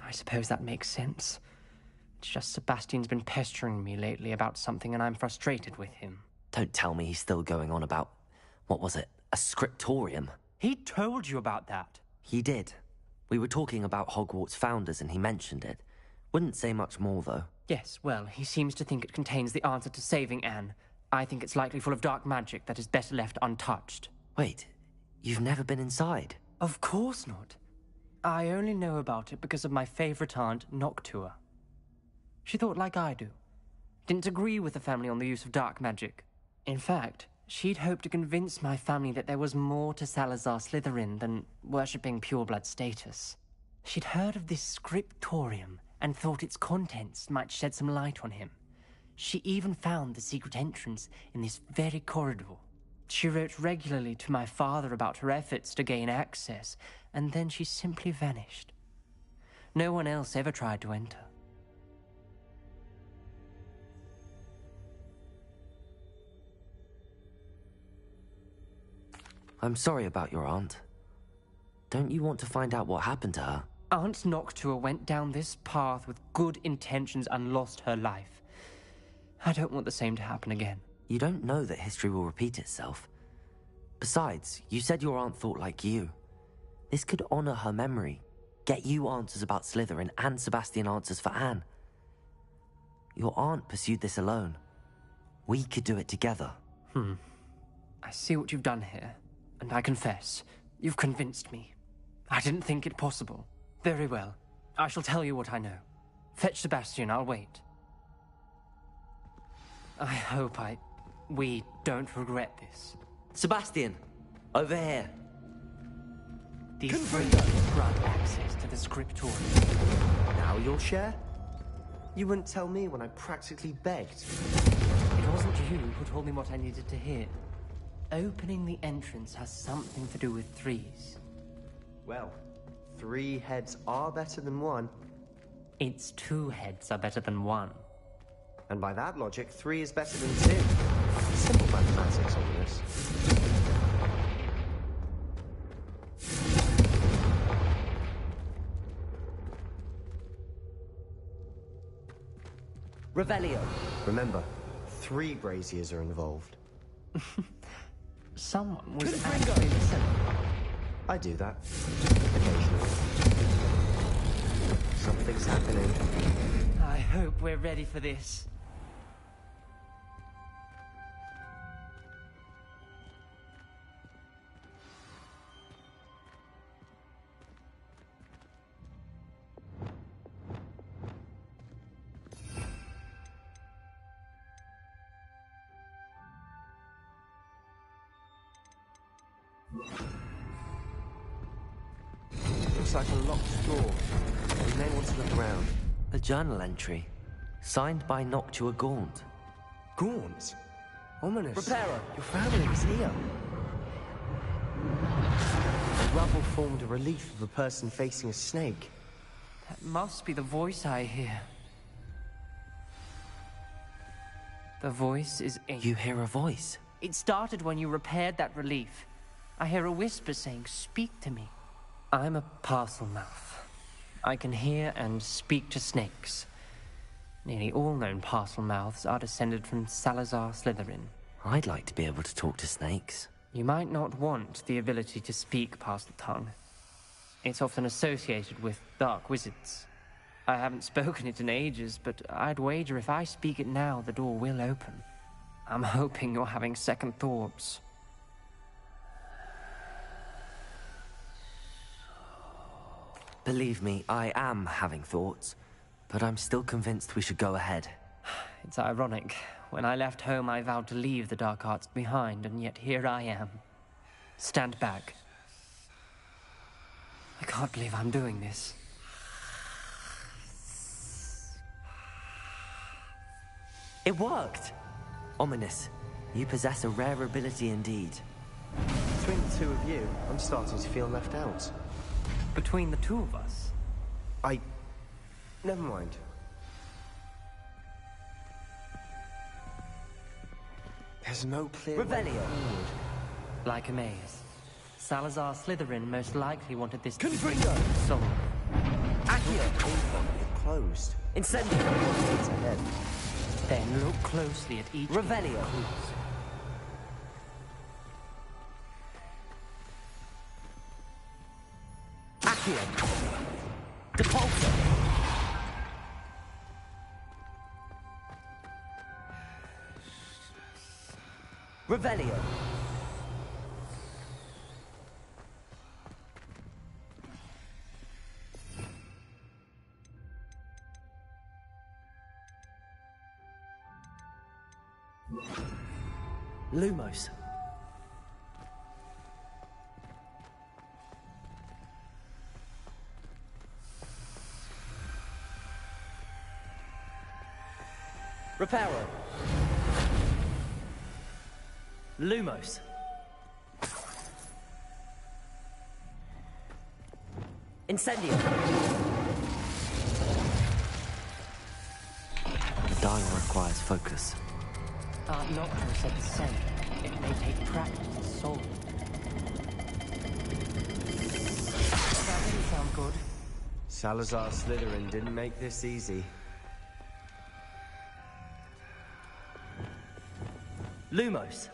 Speaker 1: I suppose that makes sense. It's just Sebastian's been pestering me lately about something and I'm frustrated with him.
Speaker 4: Don't tell me he's still going on about, what was it, a scriptorium?
Speaker 1: He told you about that.
Speaker 4: He did. We were talking about Hogwarts founders and he mentioned it. Wouldn't say much more, though.
Speaker 1: Yes, well, he seems to think it contains the answer to saving Anne. I think it's likely full of dark magic that is better left untouched.
Speaker 4: Wait, you've never been inside?
Speaker 1: Of course not. I only know about it because of my favorite aunt, Noctua. She thought like I do. Didn't agree with the family on the use of dark magic. In fact, she'd hoped to convince my family that there was more to Salazar Slytherin than worshipping pureblood status. She'd heard of this scriptorium and thought its contents might shed some light on him. She even found the secret entrance in this very corridor. She wrote regularly to my father about her efforts to gain access, and then she simply vanished. No one else ever tried to enter.
Speaker 4: I'm sorry about your aunt. Don't you want to find out what happened to her?
Speaker 1: Aunt Noctua went down this path with good intentions and lost her life. I don't want the same to happen again.
Speaker 4: You don't know that history will repeat itself. Besides, you said your aunt thought like you. This could honor her memory, get you answers about Slytherin and Sebastian answers for Anne. Your aunt pursued this alone. We could do it together.
Speaker 1: I see what you've done here, and I confess, you've convinced me. I didn't think it possible. Very well. I shall tell you what I know. Fetch Sebastian, I'll wait. I hope we don't regret this.
Speaker 4: Sebastian! Over here!
Speaker 1: These phrases grant access to the scriptorium.
Speaker 3: Now you'll share? You wouldn't tell me when I practically begged.
Speaker 1: It wasn't you who told me what I needed to hear. Opening the entrance has something to do with threes.
Speaker 3: Well, 3 heads are better than 1.
Speaker 1: It's 2 heads are better than 1.
Speaker 3: And by that logic, 3 is better than 2. Simple mathematics on this.
Speaker 4: Revelio.
Speaker 3: Remember, 3 braziers are involved.
Speaker 1: Someone was actually listening.
Speaker 3: I do that. Occasionally. Something's happening.
Speaker 1: I hope we're ready for this.
Speaker 3: Looks like a locked door. We may want to look around.
Speaker 4: A journal entry, signed by Noctua Gaunt.
Speaker 3: Gaunt? Ominous.
Speaker 8: Repairer!
Speaker 3: Your family is here. The rubble formed a relief of a person facing a snake.
Speaker 1: That must be the voice I hear. The voice is in...
Speaker 4: You hear a voice?
Speaker 1: It started when you repaired that relief. I hear a whisper saying, "Speak to me." I'm a parcel mouth. I can hear and speak to snakes. Nearly all known parcel mouths are descended from Salazar Slytherin.
Speaker 4: I'd like to be able to talk to snakes.
Speaker 1: You might not want the ability to speak parcel tongue. It's often associated with dark wizards. I haven't spoken it in ages, but I'd wager if I speak it now, the door will open. I'm hoping you're having second thoughts.
Speaker 4: Believe me, I am having thoughts, but I'm still convinced we should go ahead.
Speaker 1: It's ironic. When I left home, I vowed to leave the dark arts behind, and yet here I am. Stand back. I can't believe I'm doing this.
Speaker 4: It worked! Ominous, you possess a rare ability indeed.
Speaker 3: Between the two of you, I'm starting to feel left out.
Speaker 1: Between the two of us?
Speaker 3: Never mind. There's no clear...
Speaker 1: Revelio! Like a maze. Salazar Slytherin most likely wanted this to be sold.
Speaker 3: Accio! It closed.
Speaker 1: Incendio!
Speaker 3: It's ahead.
Speaker 1: Then look closely at each...
Speaker 4: Revelio!
Speaker 1: Accio!
Speaker 4: Depulso! Revelio!
Speaker 8: Lumos. Reparo. Lumos. Incendio.
Speaker 4: The dial requires focus.
Speaker 1: Noctua said the same. It may take practice to solve it. That didn't sound good.
Speaker 3: Salazar Slytherin didn't make this easy.
Speaker 8: Lumos.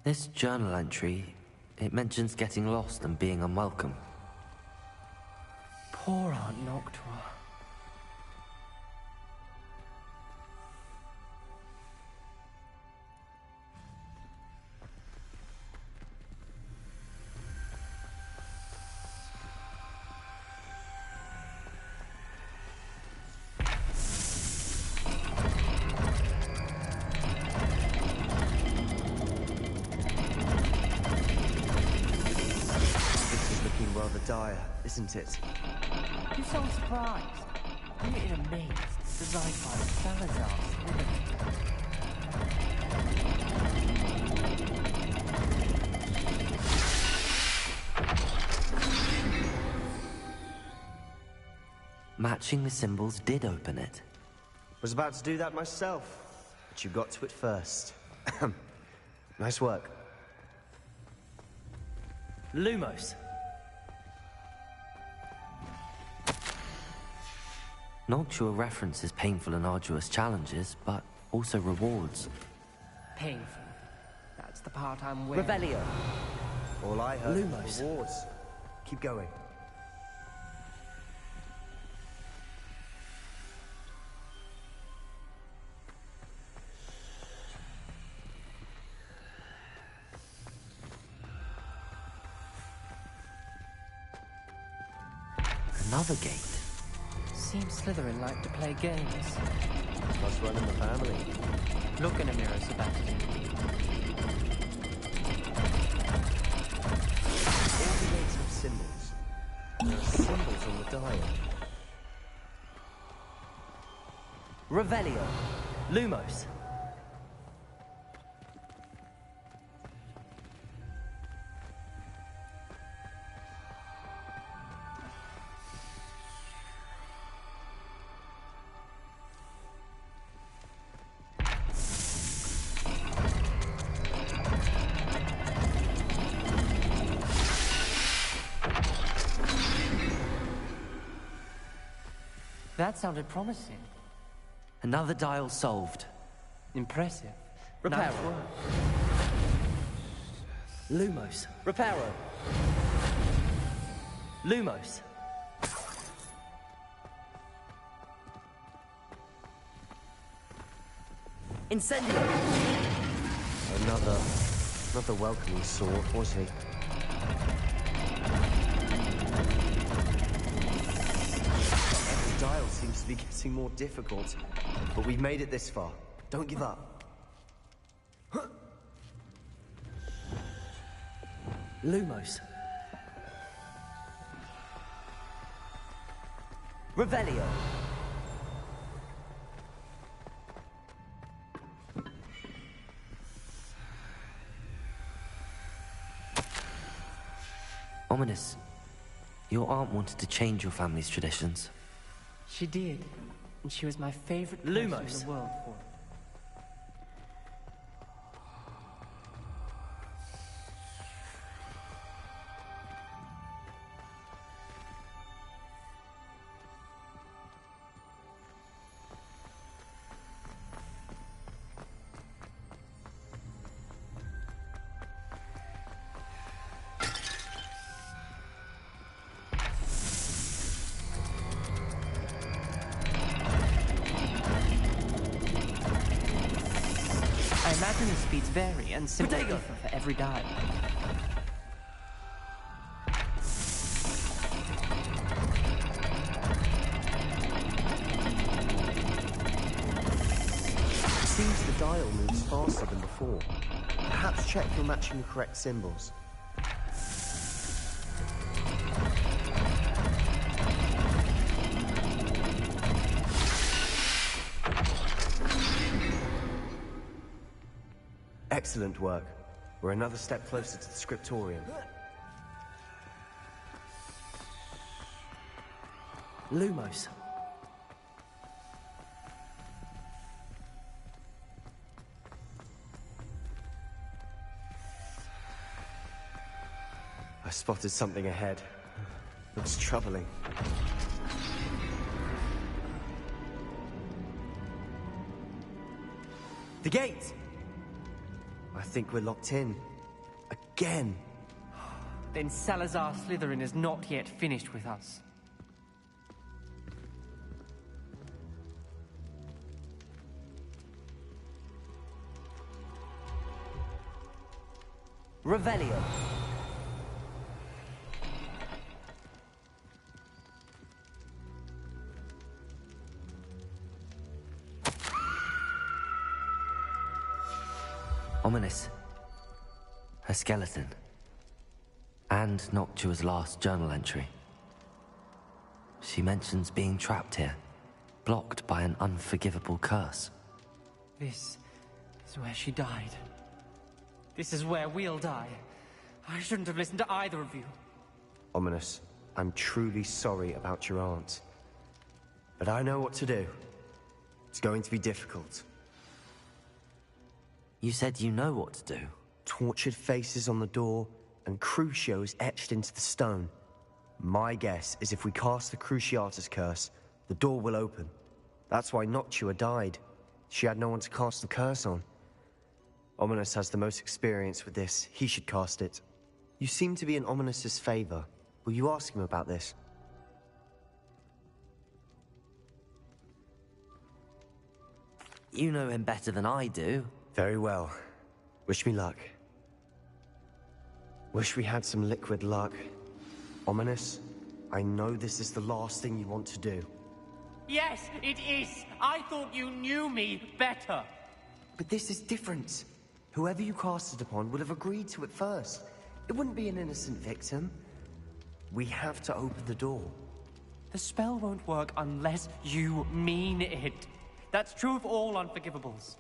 Speaker 4: This journal entry, it mentions getting lost and being unwelcome.
Speaker 1: Poor Aunt Noctua.
Speaker 3: Dire, isn't it?
Speaker 1: You sound surprised. You're in a maze designed by Salazar Slytherin.
Speaker 4: Matching the symbols did open it.
Speaker 3: Was about to do that myself, but you got to it first. Nice work.
Speaker 8: Lumos.
Speaker 4: Noctua references painful and arduous challenges, but also rewards.
Speaker 1: Painful. That's the part I'm wearing.
Speaker 8: Revelio.
Speaker 3: All I heard
Speaker 8: Lumos.
Speaker 3: was rewards. Keep going.
Speaker 4: Another gate.
Speaker 1: Seems Slytherin like to play games.
Speaker 3: Must run in the family.
Speaker 1: Look in a mirror, Sebastian.
Speaker 3: All the gates have symbols. There are symbols on the dial.
Speaker 4: Revelio. Lumos.
Speaker 1: That sounded promising.
Speaker 4: Another dial solved.
Speaker 1: Impressive.
Speaker 4: Reparo.
Speaker 1: Nice work.
Speaker 4: Lumos. Reparo. Lumos. Incendio.
Speaker 3: Another welcoming sort, was he? Every dial seems to be getting more difficult. But we've made it this far. Don't give up.
Speaker 4: Lumos. Revelio. Ominous. Your aunt wanted to change your family's traditions.
Speaker 1: She did. And she was my favorite person in
Speaker 4: Lumos.
Speaker 1: the world for it. I imagine the speeds vary and simply differ for every dial.
Speaker 3: It seems the dial moves faster than before. Perhaps check you're matching the correct symbols. Excellent work. We're another step closer to the scriptorium.
Speaker 4: Lumos.
Speaker 3: I spotted something ahead. Looks troubling. The gate! I think we're locked in. Again.
Speaker 1: Then Salazar Slytherin is not yet finished with us.
Speaker 4: Revelio. Ominous. Her skeleton. And Noctua's last journal entry. She mentions being trapped here, blocked by an unforgivable curse.
Speaker 1: This is where she died. This is where we'll die. I shouldn't have listened to either of you.
Speaker 3: Ominous, I'm truly sorry about your aunt. But I know what to do. It's going to be difficult.
Speaker 4: You said you know what to do.
Speaker 3: Tortured faces on the door, and Crucios etched into the stone. My guess is if we cast the Cruciatus curse, the door will open. That's why Noctua died. She had no one to cast the curse on. Ominous has the most experience with this. He should cast it. You seem to be in Ominous's favor. Will you ask him about this?
Speaker 4: You know him better than I do.
Speaker 3: Very well. Wish me luck. Wish we had some liquid luck. Ominous, I know this is the last thing you want to do.
Speaker 1: Yes, it is. I thought you knew me better.
Speaker 3: But this is different. Whoever you cast it upon would have agreed to it first. It wouldn't be an innocent victim. We have to open the door.
Speaker 1: The spell won't work unless you mean it. That's true of all unforgivables.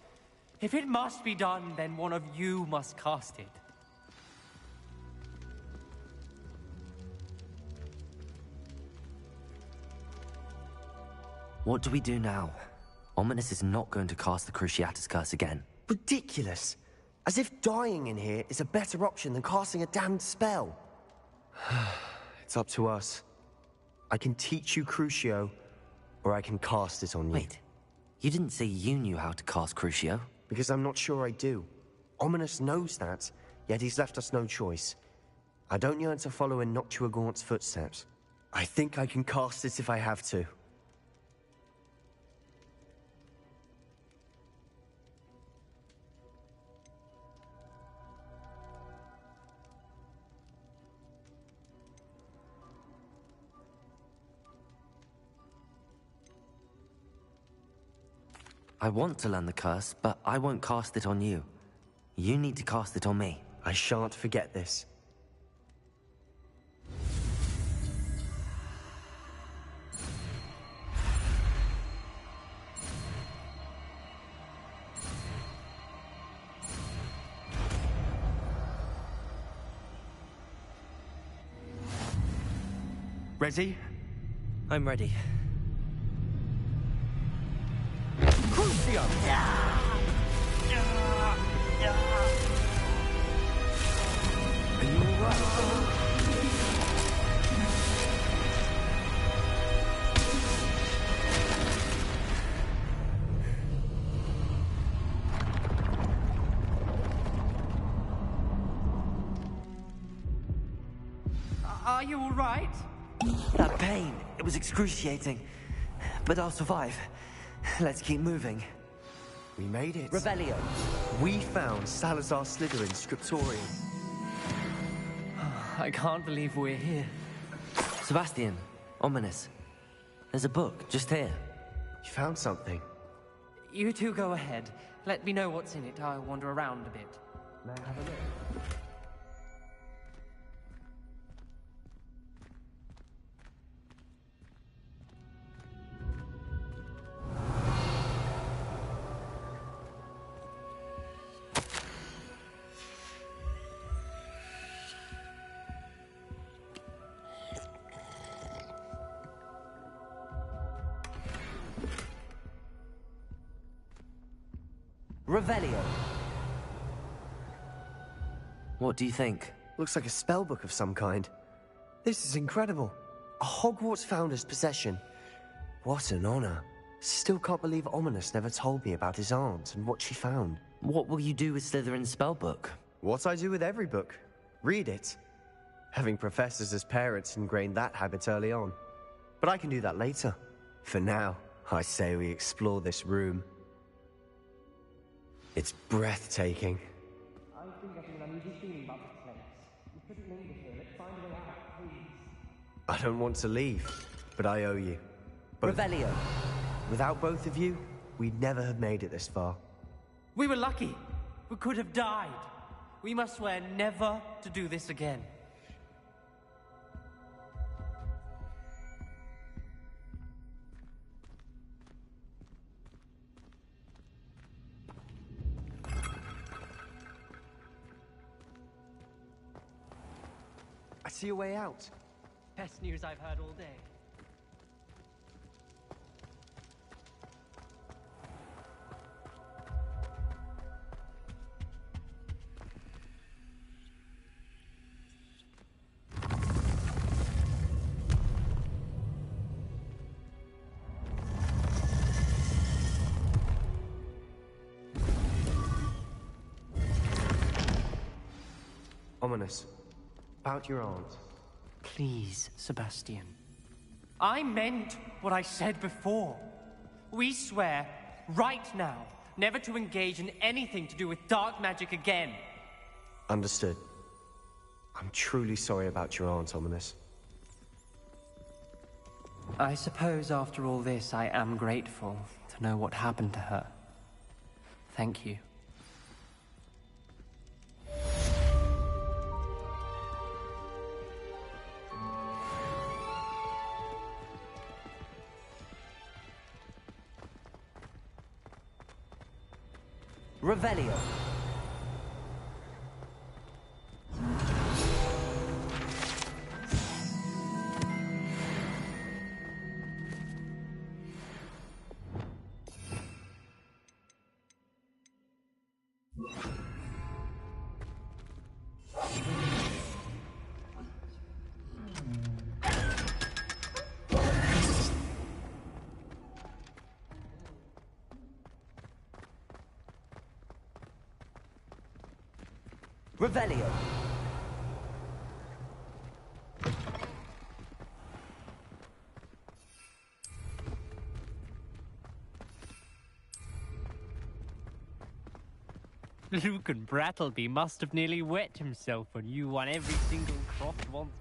Speaker 1: If it must be done, then one of you must cast it.
Speaker 4: What do we do now? Ominous is not going to cast the Cruciatus Curse again.
Speaker 3: Ridiculous. As if dying in here is a better option than casting a damned spell. It's up to us. I can teach you Crucio, or I can cast it on you.
Speaker 4: Wait, you didn't say you knew how to cast Crucio?
Speaker 3: Because I'm not sure I do. Ominous knows that, yet he's left us no choice. I don't yearn to follow in Noctua Gaunt's footsteps. I think I can cast it if I have to.
Speaker 4: I want to learn the curse, but I won't cast it on you. You need to cast it on me.
Speaker 3: I shan't forget this. Ready?
Speaker 4: I'm ready.
Speaker 3: Crucio! Are you alright?
Speaker 1: Are you all right?
Speaker 4: That pain, it was excruciating. But I'll survive. Let's keep moving.
Speaker 3: We made it.
Speaker 4: Revelio.
Speaker 3: We found Salazar Slytherin's scriptorium.
Speaker 1: I can't believe we're here.
Speaker 4: Sebastian, Ominous. There's a book just here.
Speaker 3: You found something.
Speaker 1: You two go ahead. Let me know what's in it. I'll wander around a bit.
Speaker 3: May I have a look?
Speaker 4: Revelio. What do you think?
Speaker 3: Looks like a spellbook of some kind. This is incredible. A Hogwarts founder's possession. What an honor. Still can't believe Ominous never told me about his aunt and what she found.
Speaker 4: What will you do with Slytherin's spellbook?
Speaker 3: What I do with every book. Read it. Having professors as parents ingrained that habit early on. But I can do that later. For now, I say we explore this room. It's breathtaking.
Speaker 1: I think I have an unusual feeling about this place. We couldn't linger here. Let's find a way out, please.
Speaker 3: I don't want to leave, but I owe you.
Speaker 4: Revelio.
Speaker 3: Without both of you, we'd never have made it this far.
Speaker 1: We were lucky. We could have died. We must swear never to do this again.
Speaker 3: I see a way out.
Speaker 1: Best news I've heard all day.
Speaker 3: Ominous. About your aunt.
Speaker 1: Please, Sebastian. I meant what I said before. We swear, right now, never to engage in anything to do with dark magic again.
Speaker 3: Understood. I'm truly sorry about your aunt, Ominous.
Speaker 1: I suppose after all this, I am grateful to know what happened to her. Thank you.
Speaker 4: Revelio. Revelio.
Speaker 17: Luke and Brattleby must have nearly wet himself when you won every single cross once